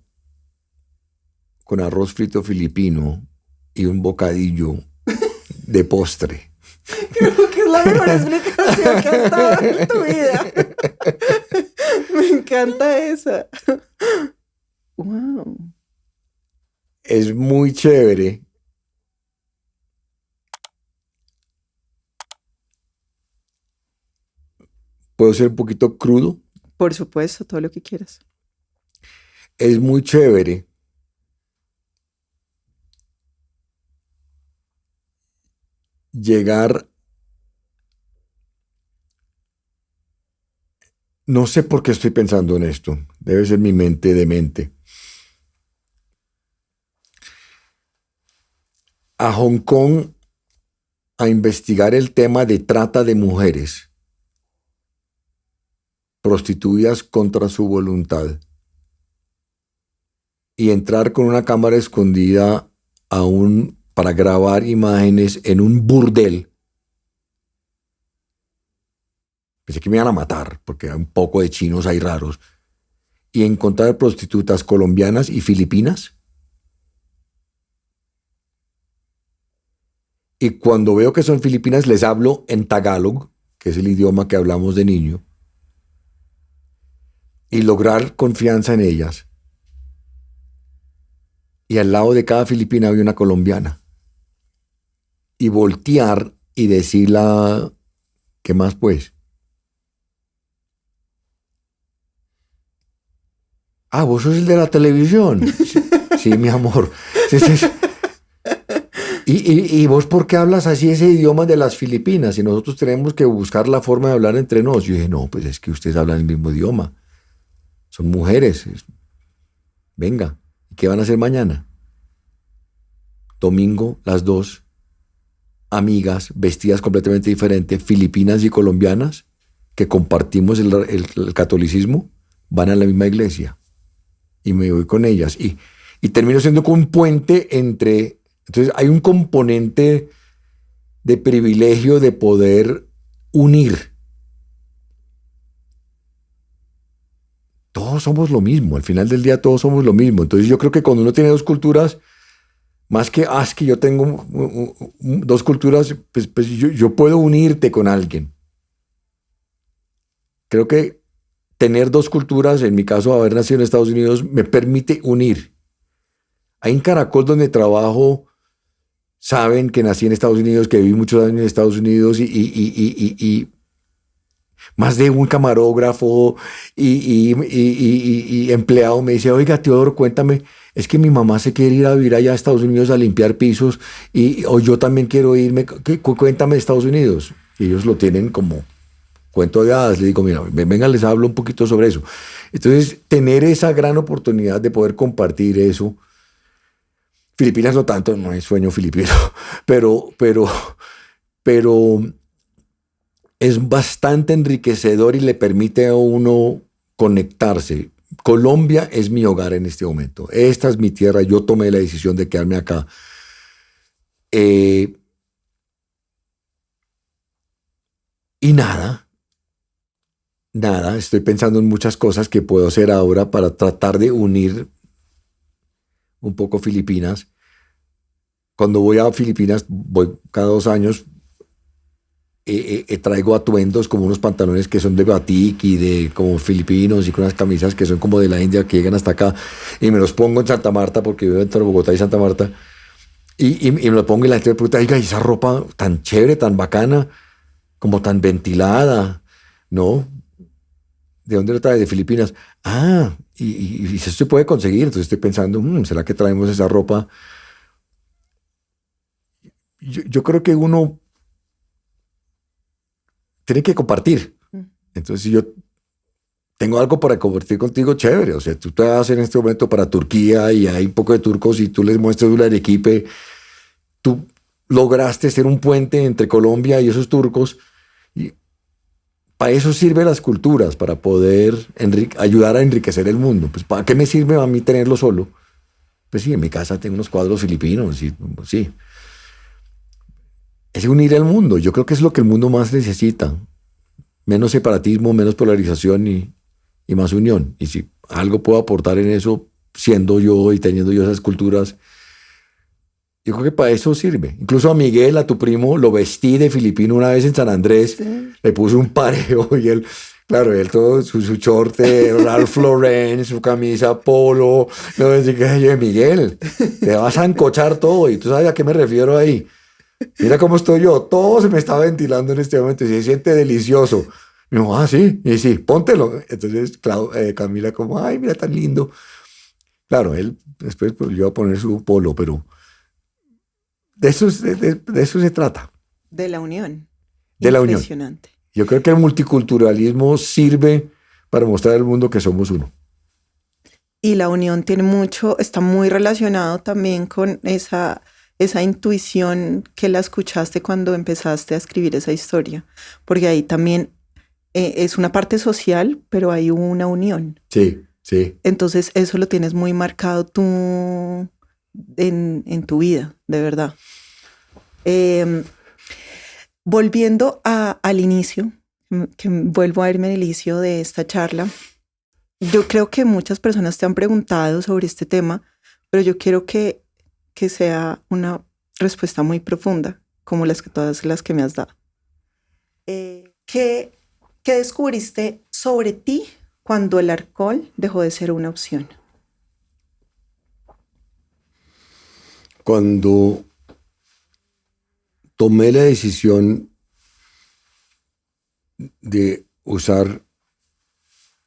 con arroz frito filipino y un bocadillo de postre. Creo que es la mejor explicación que has dado en tu vida. Me encanta esa. Wow. Es muy chévere. Puedo ser un poquito crudo. Por supuesto, todo lo que quieras. Es muy chévere llegar, no sé por qué estoy pensando en esto, debe ser mi mente demente, a Hong Kong a investigar el tema de trata de mujeres prostituidas contra su voluntad y entrar con una cámara escondida para grabar imágenes en un burdel. Pensé que me iban a matar porque hay un poco de chinos ahí raros, y encontrar prostitutas colombianas y filipinas. Y cuando veo que son filipinas les hablo en Tagalog, que es el idioma que hablamos de niño, y lograr confianza en ellas. Y al lado de cada filipina había una colombiana. Y voltear y decirla, ¿qué más pues? Ah, vos sos el de la televisión. Sí, mi amor. Sí. ¿Y vos por qué hablas así ese idioma de las Filipinas? Y nosotros tenemos que buscar la forma de hablar entre nosotros. Yo dije, no, pues es que ustedes hablan el mismo idioma. Son mujeres. Venga, ¿y qué van a hacer mañana? Domingo, las dos amigas vestidas completamente diferentes, filipinas y colombianas, que compartimos el catolicismo, van a la misma iglesia. Y me voy con ellas. Y termino siendo como un puente entre... Entonces hay un componente de privilegio de poder unir. Todos somos lo mismo. Al final del día todos somos lo mismo. Entonces yo creo que cuando uno tiene dos culturas, más que, es que yo tengo dos culturas, pues yo puedo unirte con alguien. Creo que tener dos culturas, en mi caso haber nacido en Estados Unidos, me permite unir. Hay en Caracol donde trabajo, saben que nací en Estados Unidos, que viví muchos años en Estados Unidos y más de un camarógrafo y empleado me dice, oiga, Teodoro, cuéntame, es que mi mamá se quiere ir a vivir allá a Estados Unidos a limpiar pisos o yo también quiero irme, cuéntame de Estados Unidos. Y ellos lo tienen como cuento de hadas. Le digo, mira, venga, les hablo un poquito sobre eso. Entonces, tener esa gran oportunidad de poder compartir eso. Filipinas no tanto, no es sueño filipino, pero es bastante enriquecedor y le permite a uno conectarse. Colombia es mi hogar en este momento. Esta es mi tierra. Yo tomé la decisión de quedarme acá. Y nada, estoy pensando en muchas cosas que puedo hacer ahora para tratar de unir un poco Filipinas. Cuando voy a Filipinas, voy cada 2 años, traigo atuendos como unos pantalones que son de batik y de como filipinos y con unas camisas que son como de la India que llegan hasta acá y me los pongo en Santa Marta porque vivo entre Bogotá y Santa Marta y me lo pongo y la gente me pregunta, oiga, ¿y esa ropa tan chévere, tan bacana, como tan ventilada? ¿No? ¿De dónde lo trae? De Filipinas. Y eso se puede conseguir. Entonces estoy pensando, ¿será que traemos esa ropa? Yo creo que uno tiene que compartir. Entonces, si yo tengo algo para compartir contigo, chévere. O sea, tú te vas en este momento para Turquía y hay un poco de turcos y tú les muestras un Arequipe. Tú lograste ser un puente entre Colombia y esos turcos. Y para eso sirven las culturas, para poder ayudar a enriquecer el mundo. Pues, ¿para qué me sirve a mí tenerlo solo? Pues sí, en mi casa tengo unos cuadros filipinos. Y, pues, sí. Es unir el mundo. Yo creo que es lo que el mundo más necesita. Menos separatismo, menos polarización y y más unión. Y si algo puedo aportar en eso, siendo yo y teniendo yo esas culturas, yo creo que para eso sirve. Incluso a Miguel, a tu primo, lo vestí de filipino una vez en San Andrés, le puse un pareo y él, claro, él todo su short de Ralph Lauren, su camisa polo, no decía que yo, Miguel, te vas a encochar todo, y tú sabes a qué me refiero ahí. Mira cómo estoy yo, todo se me está ventilando en este momento y se siente delicioso. Y yo, sí, y sí, póntelo. Entonces Camila como, ay, mira tan lindo. Claro, él después pues, yo iba a poner su polo, pero de eso se trata. De la unión. De la unión. Impresionante. Yo creo que el multiculturalismo sirve para mostrar al mundo que somos uno. Y la unión está muy relacionado también con esa intuición que la escuchaste cuando empezaste a escribir esa historia, porque ahí también es una parte social, pero hay una unión. Sí, sí. Entonces eso lo tienes muy marcado tú en tu vida, de verdad. Volviendo al inicio, que vuelvo a irme al inicio de esta charla, yo creo que muchas personas te han preguntado sobre este tema, pero yo quiero que sea una respuesta muy profunda, como todas las que me has dado. ¿Qué descubriste sobre ti cuando el alcohol dejó de ser una opción? Cuando tomé la decisión de usar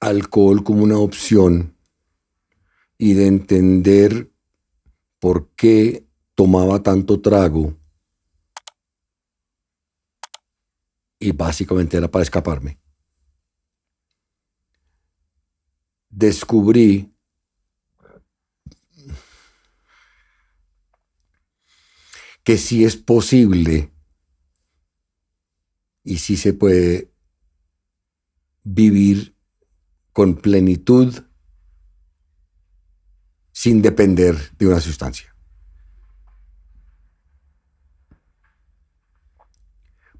alcohol como una opción y de entender por qué tomaba tanto trago, y básicamente era para escaparme, descubrí que sí es posible y sí se puede vivir con plenitud sin depender de una sustancia.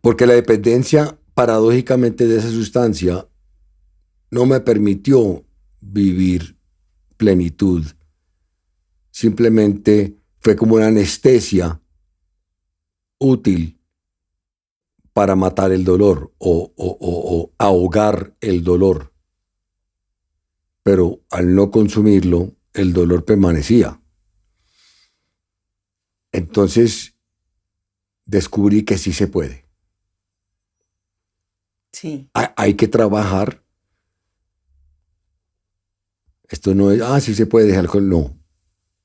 Porque la dependencia, paradójicamente, de esa sustancia no me permitió vivir plenitud. Simplemente fue como una anestesia útil para matar el dolor o ahogar el dolor. Pero al no consumirlo, el dolor permanecía. Entonces descubrí que sí se puede. Sí. Hay que trabajar. Esto no es, sí se puede dejar alcohol. No.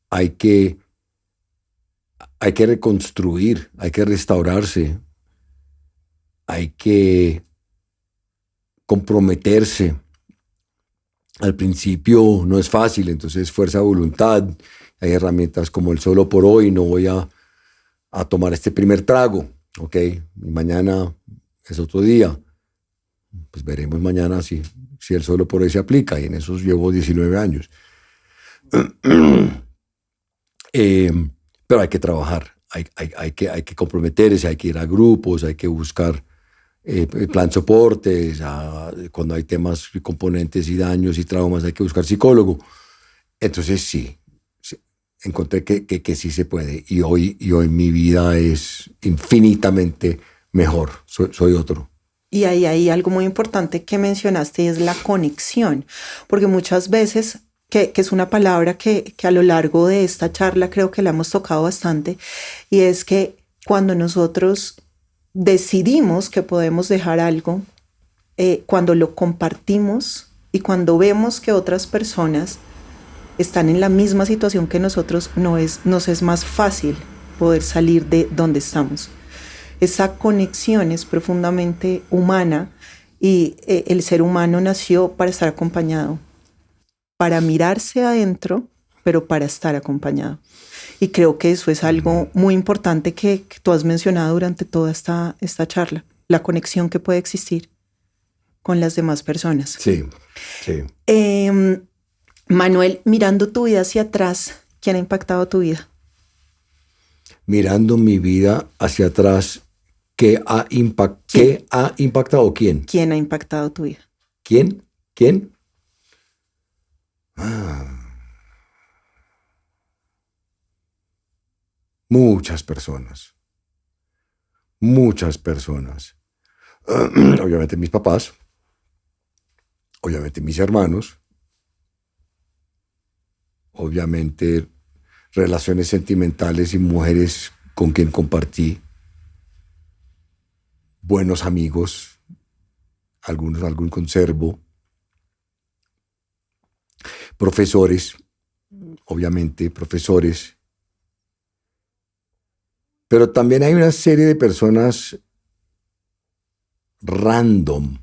Hay que reconstruir, hay que restaurarse, hay que comprometerse. Al principio no es fácil, entonces fuerza de voluntad. Hay herramientas como el solo por hoy, no voy a tomar este primer trago, ¿ok? Mañana es otro día. Pues veremos mañana si el solo por hoy se aplica, y en esos llevo 19 años. Pero hay que trabajar, hay que comprometerse, hay que ir a grupos, hay que buscar plan soportes, cuando hay temas, componentes y daños y traumas hay que buscar psicólogo. Entonces sí, encontré que sí se puede, y hoy mi vida es infinitamente mejor, soy otro. Y ahí hay algo muy importante que mencionaste, y es la conexión, porque muchas veces, que es una palabra que a lo largo de esta charla creo que la hemos tocado bastante, y es que cuando nosotros decidimos que podemos dejar algo, cuando lo compartimos y cuando vemos que otras personas están en la misma situación que nosotros, nos es más fácil poder salir de donde estamos. Esa conexión es profundamente humana, y el ser humano nació para estar acompañado, para mirarse adentro, pero para estar acompañado. Y creo que eso es algo muy importante que tú has mencionado durante toda esta charla, la conexión que puede existir con las demás personas. Sí, sí. Manuel, mirando tu vida hacia atrás, ¿quién ha impactado tu vida? Mirando mi vida hacia atrás, ¿qué ha impactado quién? ¿Quién ha impactado tu vida? ¿Quién? Muchas personas. Muchas personas. Obviamente mis papás. Obviamente mis hermanos. Obviamente relaciones sentimentales y mujeres con quien compartí. Buenos amigos. Algún conservo. Profesores. Obviamente profesores. Pero también hay una serie de personas random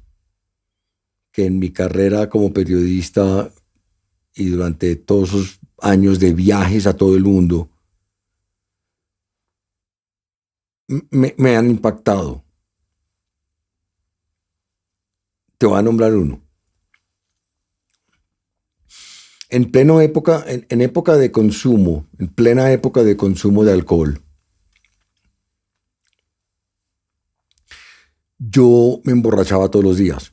que en mi carrera como periodista y durante todos esos años de viajes a todo el mundo me han impactado. Te voy a nombrar uno. En plena época, en época de consumo, en plena época de consumo de alcohol, yo me emborrachaba todos los días.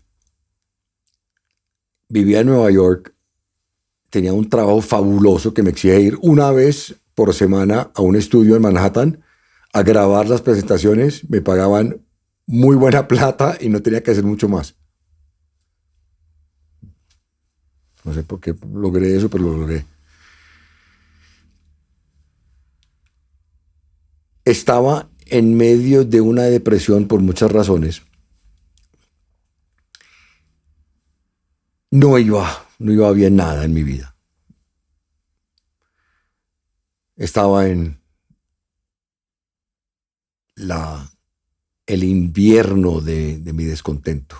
Vivía en Nueva York, tenía un trabajo fabuloso que me exigía ir una vez por semana a un estudio en Manhattan a grabar las presentaciones. Me pagaban muy buena plata y no tenía que hacer mucho más. No sé por qué logré eso, pero lo logré. Estaba en medio de una depresión por muchas razones. No iba bien nada en mi vida. Estaba en el invierno de mi descontento.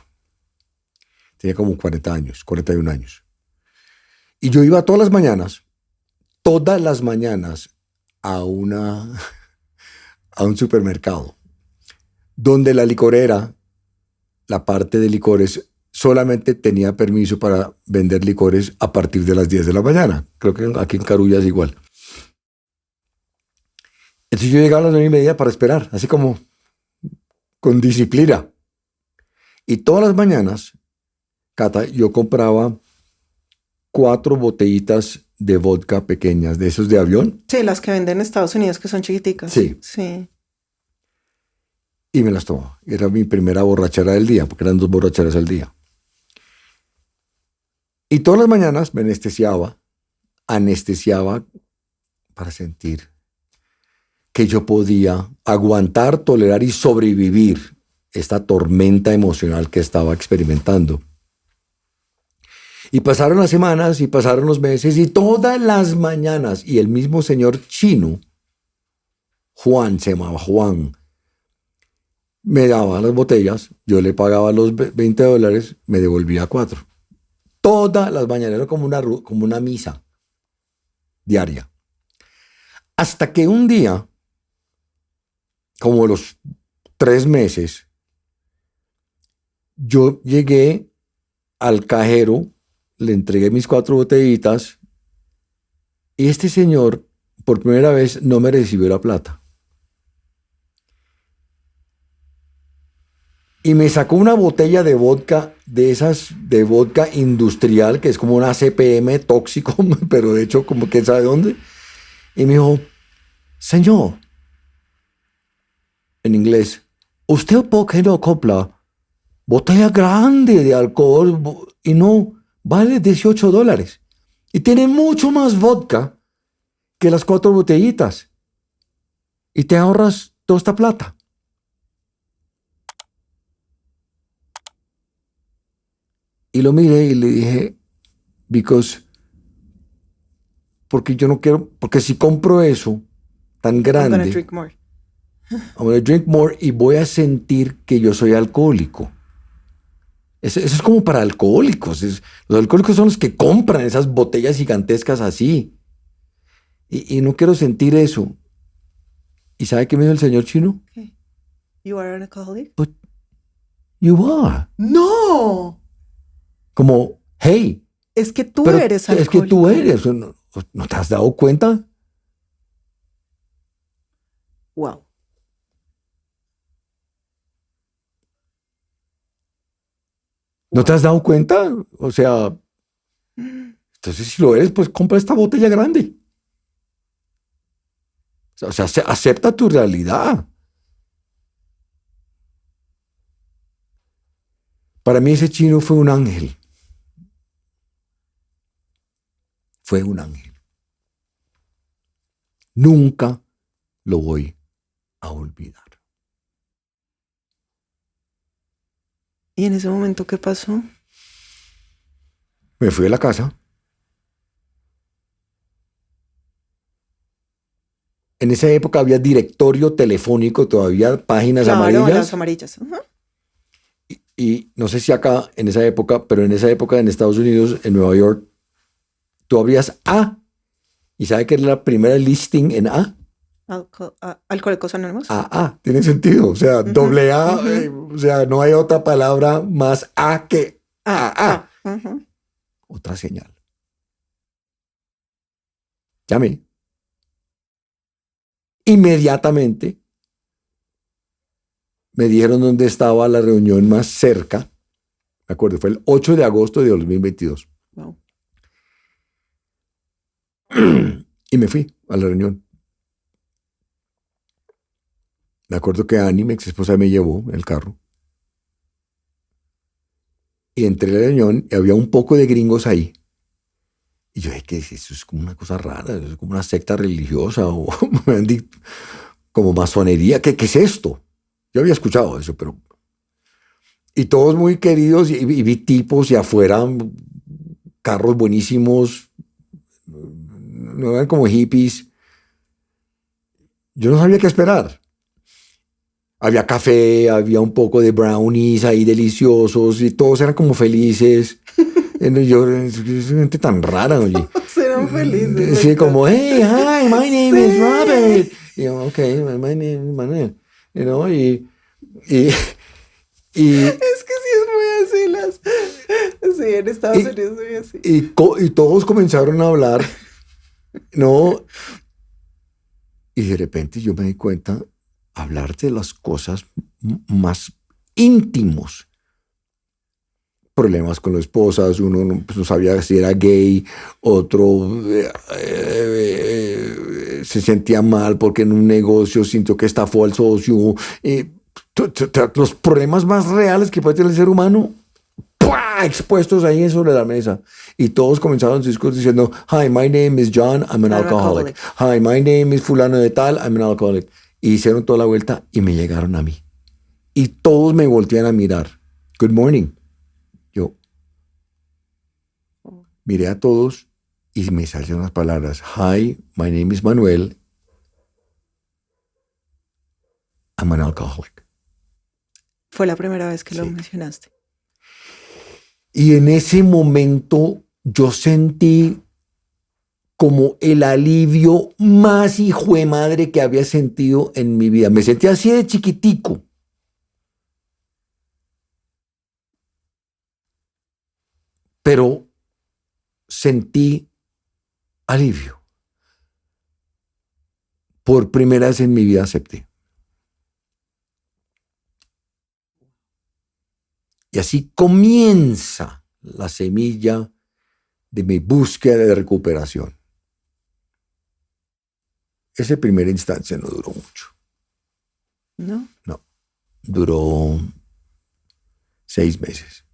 Tenía como 40 años, 41 años. Y yo iba todas las mañanas a un supermercado donde la licorera, la parte de licores, solamente tenía permiso para vender licores a partir de las 10 de la mañana. Creo que aquí en Carulla es igual. Entonces yo llegaba a las 9:30 para esperar, así como con disciplina. Y todas las mañanas, Cata, yo compraba 4 botellitas de vodka pequeñas, de esos de avión. Sí, las que venden en Estados Unidos, que son chiquiticas. Sí. Sí. Y me las tomaba. Era mi primera borrachera del día, porque eran 2 borracheras al día. Y todas las mañanas me anestesiaba para sentir que yo podía aguantar, tolerar y sobrevivir esta tormenta emocional que estaba experimentando. Y pasaron las semanas y pasaron los meses y todas las mañanas, y el mismo señor chino, Juan, se llamaba Juan, me daba las botellas, yo le pagaba los $20, me devolvía 4. Todas las mañanas, era como una misa diaria. Hasta que un día, como los 3 meses, yo llegué al cajero, le entregué mis 4 botellitas y este señor, por primera vez, no me recibió la plata. Y me sacó una botella de vodka, de esas de vodka industrial, que es como una CPM tóxico, pero de hecho como quién sabe dónde. Y me dijo, señor, en inglés, ¿usted por qué no compra botella grande de alcohol y no vale $18? Y tiene mucho más vodka que las 4 botellitas. Y te ahorras toda esta plata. Y lo miré y le dije, porque yo no quiero, porque si compro eso tan grande, I'm gonna drink more. I'm gonna drink more y voy a sentir que yo soy alcohólico. Eso es como para alcohólicos. Los alcohólicos son los que compran esas botellas gigantescas así. Y no quiero sentir eso. ¿Y sabe qué me dijo el señor chino? Okay. You are an alcoholic? But you are. ¡No! Como, hey. Es que tú pero eres es que tú alcohólico. eres. ¿No te has dado cuenta? Wow. ¿No te has dado cuenta? O sea, Entonces, si lo eres, pues compra esta botella grande. O sea, acepta tu realidad. Para mí ese chino fue un ángel. Fue un ángel. Nunca lo voy a olvidar. ¿Y en ese momento qué pasó? Me fui a la casa. En esa época había directorio telefónico, todavía páginas Claro, amarillas. las amarillas. Ajá. Y no sé si acá, en esa época, pero en esa época en Estados Unidos, en Nueva York, tú abrías A. ¿Y sabe qué es la primera listing en A? Alcohólicos Anónimos. A. Tiene sentido. O sea, doble A. O sea, no hay otra palabra más A que A. Otra señal. Llamé. Inmediatamente me dijeron dónde estaba la reunión más cerca. Me acuerdo, fue el 8 de agosto de 2022. Wow. Y me fui a la reunión. Me acuerdo que Annie, mi ex esposa, me llevó en el carro. Y entré a la reunión y había un poco de gringos ahí. Y yo dije que eso es como una cosa rara, eso es como una secta religiosa o como masonería. ¿Qué es esto? Yo había escuchado eso, pero... Y todos muy queridos y vi tipos y afuera carros buenísimos, no eran como hippies. Yo no sabía qué esperar. Había café, había un poco de brownies ahí deliciosos y todos eran como felices. Yo, es gente tan rara, oye. Serán felices. Sí, como, hey, hi, my name Sí. is Robert. Y yo, ok, my name is Manuel. You know, y Es que sí es muy así Sí, en Estados Unidos es muy así. y todos comenzaron a hablar, ¿no? Y de repente yo me di cuenta, hablar de las cosas más íntimos. Problemas con las esposas, uno pues, no sabía si era gay, otro se sentía mal porque en un negocio sintió que estafó al socio. Los problemas más reales que puede tener el ser humano, ¡pua!, expuestos ahí sobre la mesa. Y todos comenzaron sus discursos diciendo, hi, my name is John, I'm an alcoholic. Hi, my name is fulano de tal, I'm an alcoholic. Y hicieron toda la vuelta y me llegaron a mí. Y todos me voltean a mirar. Good morning. Yo miré a todos y me salieron las palabras. Hi, my name is Manuel. I'm an alcoholic. Fue la primera vez que Sí. lo mencionaste. Y en ese momento yo sentí como el alivio más hijo de madre que había sentido en mi vida. Me sentí así de chiquitico. Pero sentí alivio. Por primera vez en mi vida acepté. Y así comienza la semilla de mi búsqueda de recuperación. Esa primera instancia no duró mucho. ¿No? No, duró 6 meses.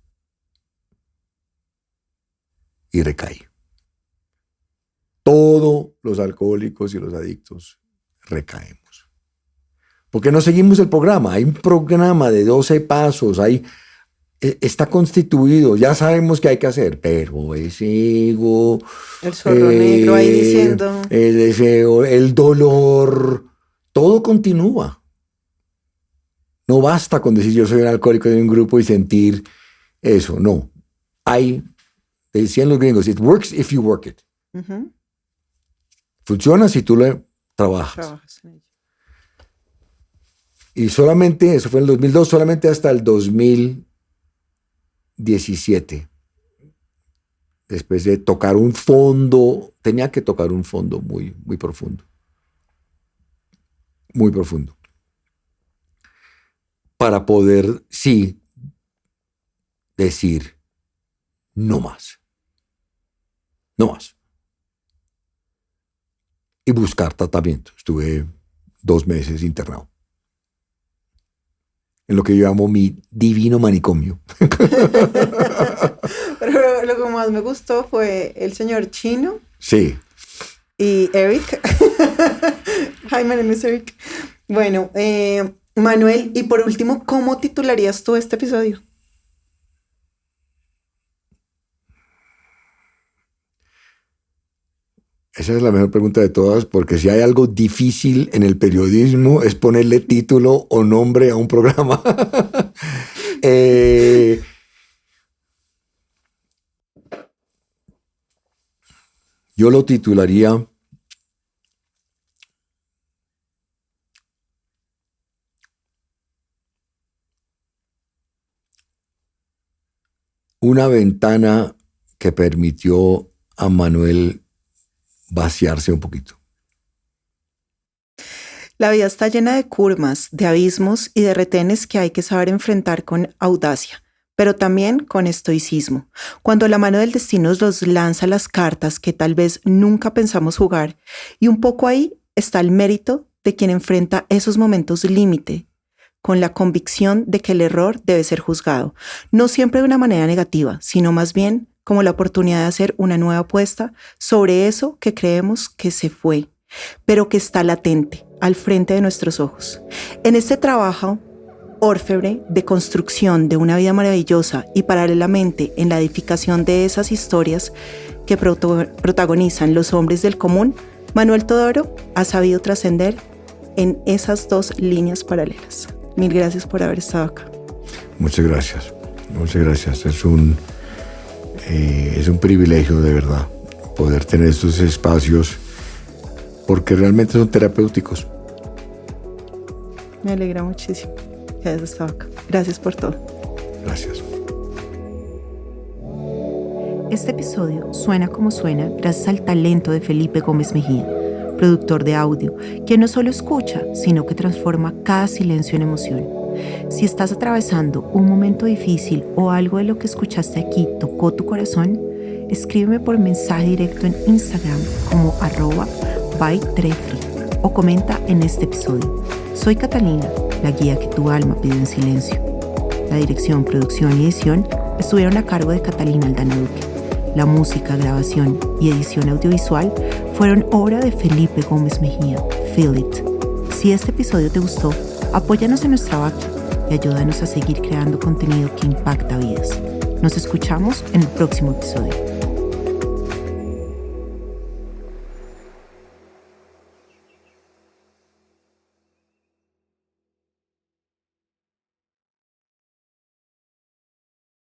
Y recaí. Todos los alcohólicos y los adictos recaemos. ¿Por qué no seguimos el programa? Hay un programa de 12 pasos, está constituido, ya sabemos qué hay que hacer, pero ese ego, El zorro negro ahí diciendo. el deseo, el dolor, todo continúa. No basta con decir yo soy un alcohólico de un grupo y sentir eso, no. Decían los gringos, it works if you work it. Uh-huh. Funciona si tú lo trabajas. En ello. Y solamente, eso fue en el 2002, solamente hasta el 2017. Después de tocar un fondo, tenía que tocar un fondo muy, muy profundo. Muy profundo. Para poder, sí, decir, no más. no más. Y buscar tratamiento. Estuve 2 meses internado. En lo que yo llamo mi divino manicomio. Pero lo que más me gustó fue el señor Chino. Sí. Y Eric. Hi, my name is Eric. Bueno, Manuel, y por último, ¿cómo titularías tú este episodio? Esa es la mejor pregunta de todas, porque si hay algo difícil en el periodismo es ponerle título o nombre a un programa. Yo lo titularía Una ventana que permitió a Manuel vaciarse un poquito. La vida está llena de curvas, de abismos y de retenes que hay que saber enfrentar con audacia, pero también con estoicismo. Cuando la mano del destino nos lanza las cartas que tal vez nunca pensamos jugar, y un poco ahí está el mérito de quien enfrenta esos momentos límite, con la convicción de que el error debe ser juzgado, no siempre de una manera negativa, sino más bien como la oportunidad de hacer una nueva apuesta sobre eso que creemos que se fue, pero que está latente, al frente de nuestros ojos. En este trabajo orfebre de construcción de una vida maravillosa y paralelamente en la edificación de esas historias que protagonizan los hombres del común, Manuel Todoro ha sabido trascender en esas 2 líneas paralelas. Mil gracias por haber estado acá. Muchas gracias. Muchas gracias. Es un privilegio de verdad poder tener estos espacios porque realmente son terapéuticos. Me alegra muchísimo que hayas estado acá. Gracias por todo. Gracias. Este episodio suena como suena gracias al talento de Felipe Gómez Mejía, productor de audio, quien no solo escucha, sino que transforma cada silencio en emoción. Si estás atravesando un momento difícil o algo de lo que escuchaste aquí tocó tu corazón, escríbeme por mensaje directo en Instagram como @bytrefri o comenta en este episodio. Soy Catalina, la guía que tu alma pide en silencio. La dirección, producción y edición estuvieron a cargo de Catalina Aldana Duque. La música, grabación y edición audiovisual fueron obra de Felipe Gómez Mejía. Feel it. Si este episodio te gustó, apóyanos en nuestra Baki y ayúdanos a seguir creando contenido que impacta vidas. Nos escuchamos en el próximo episodio.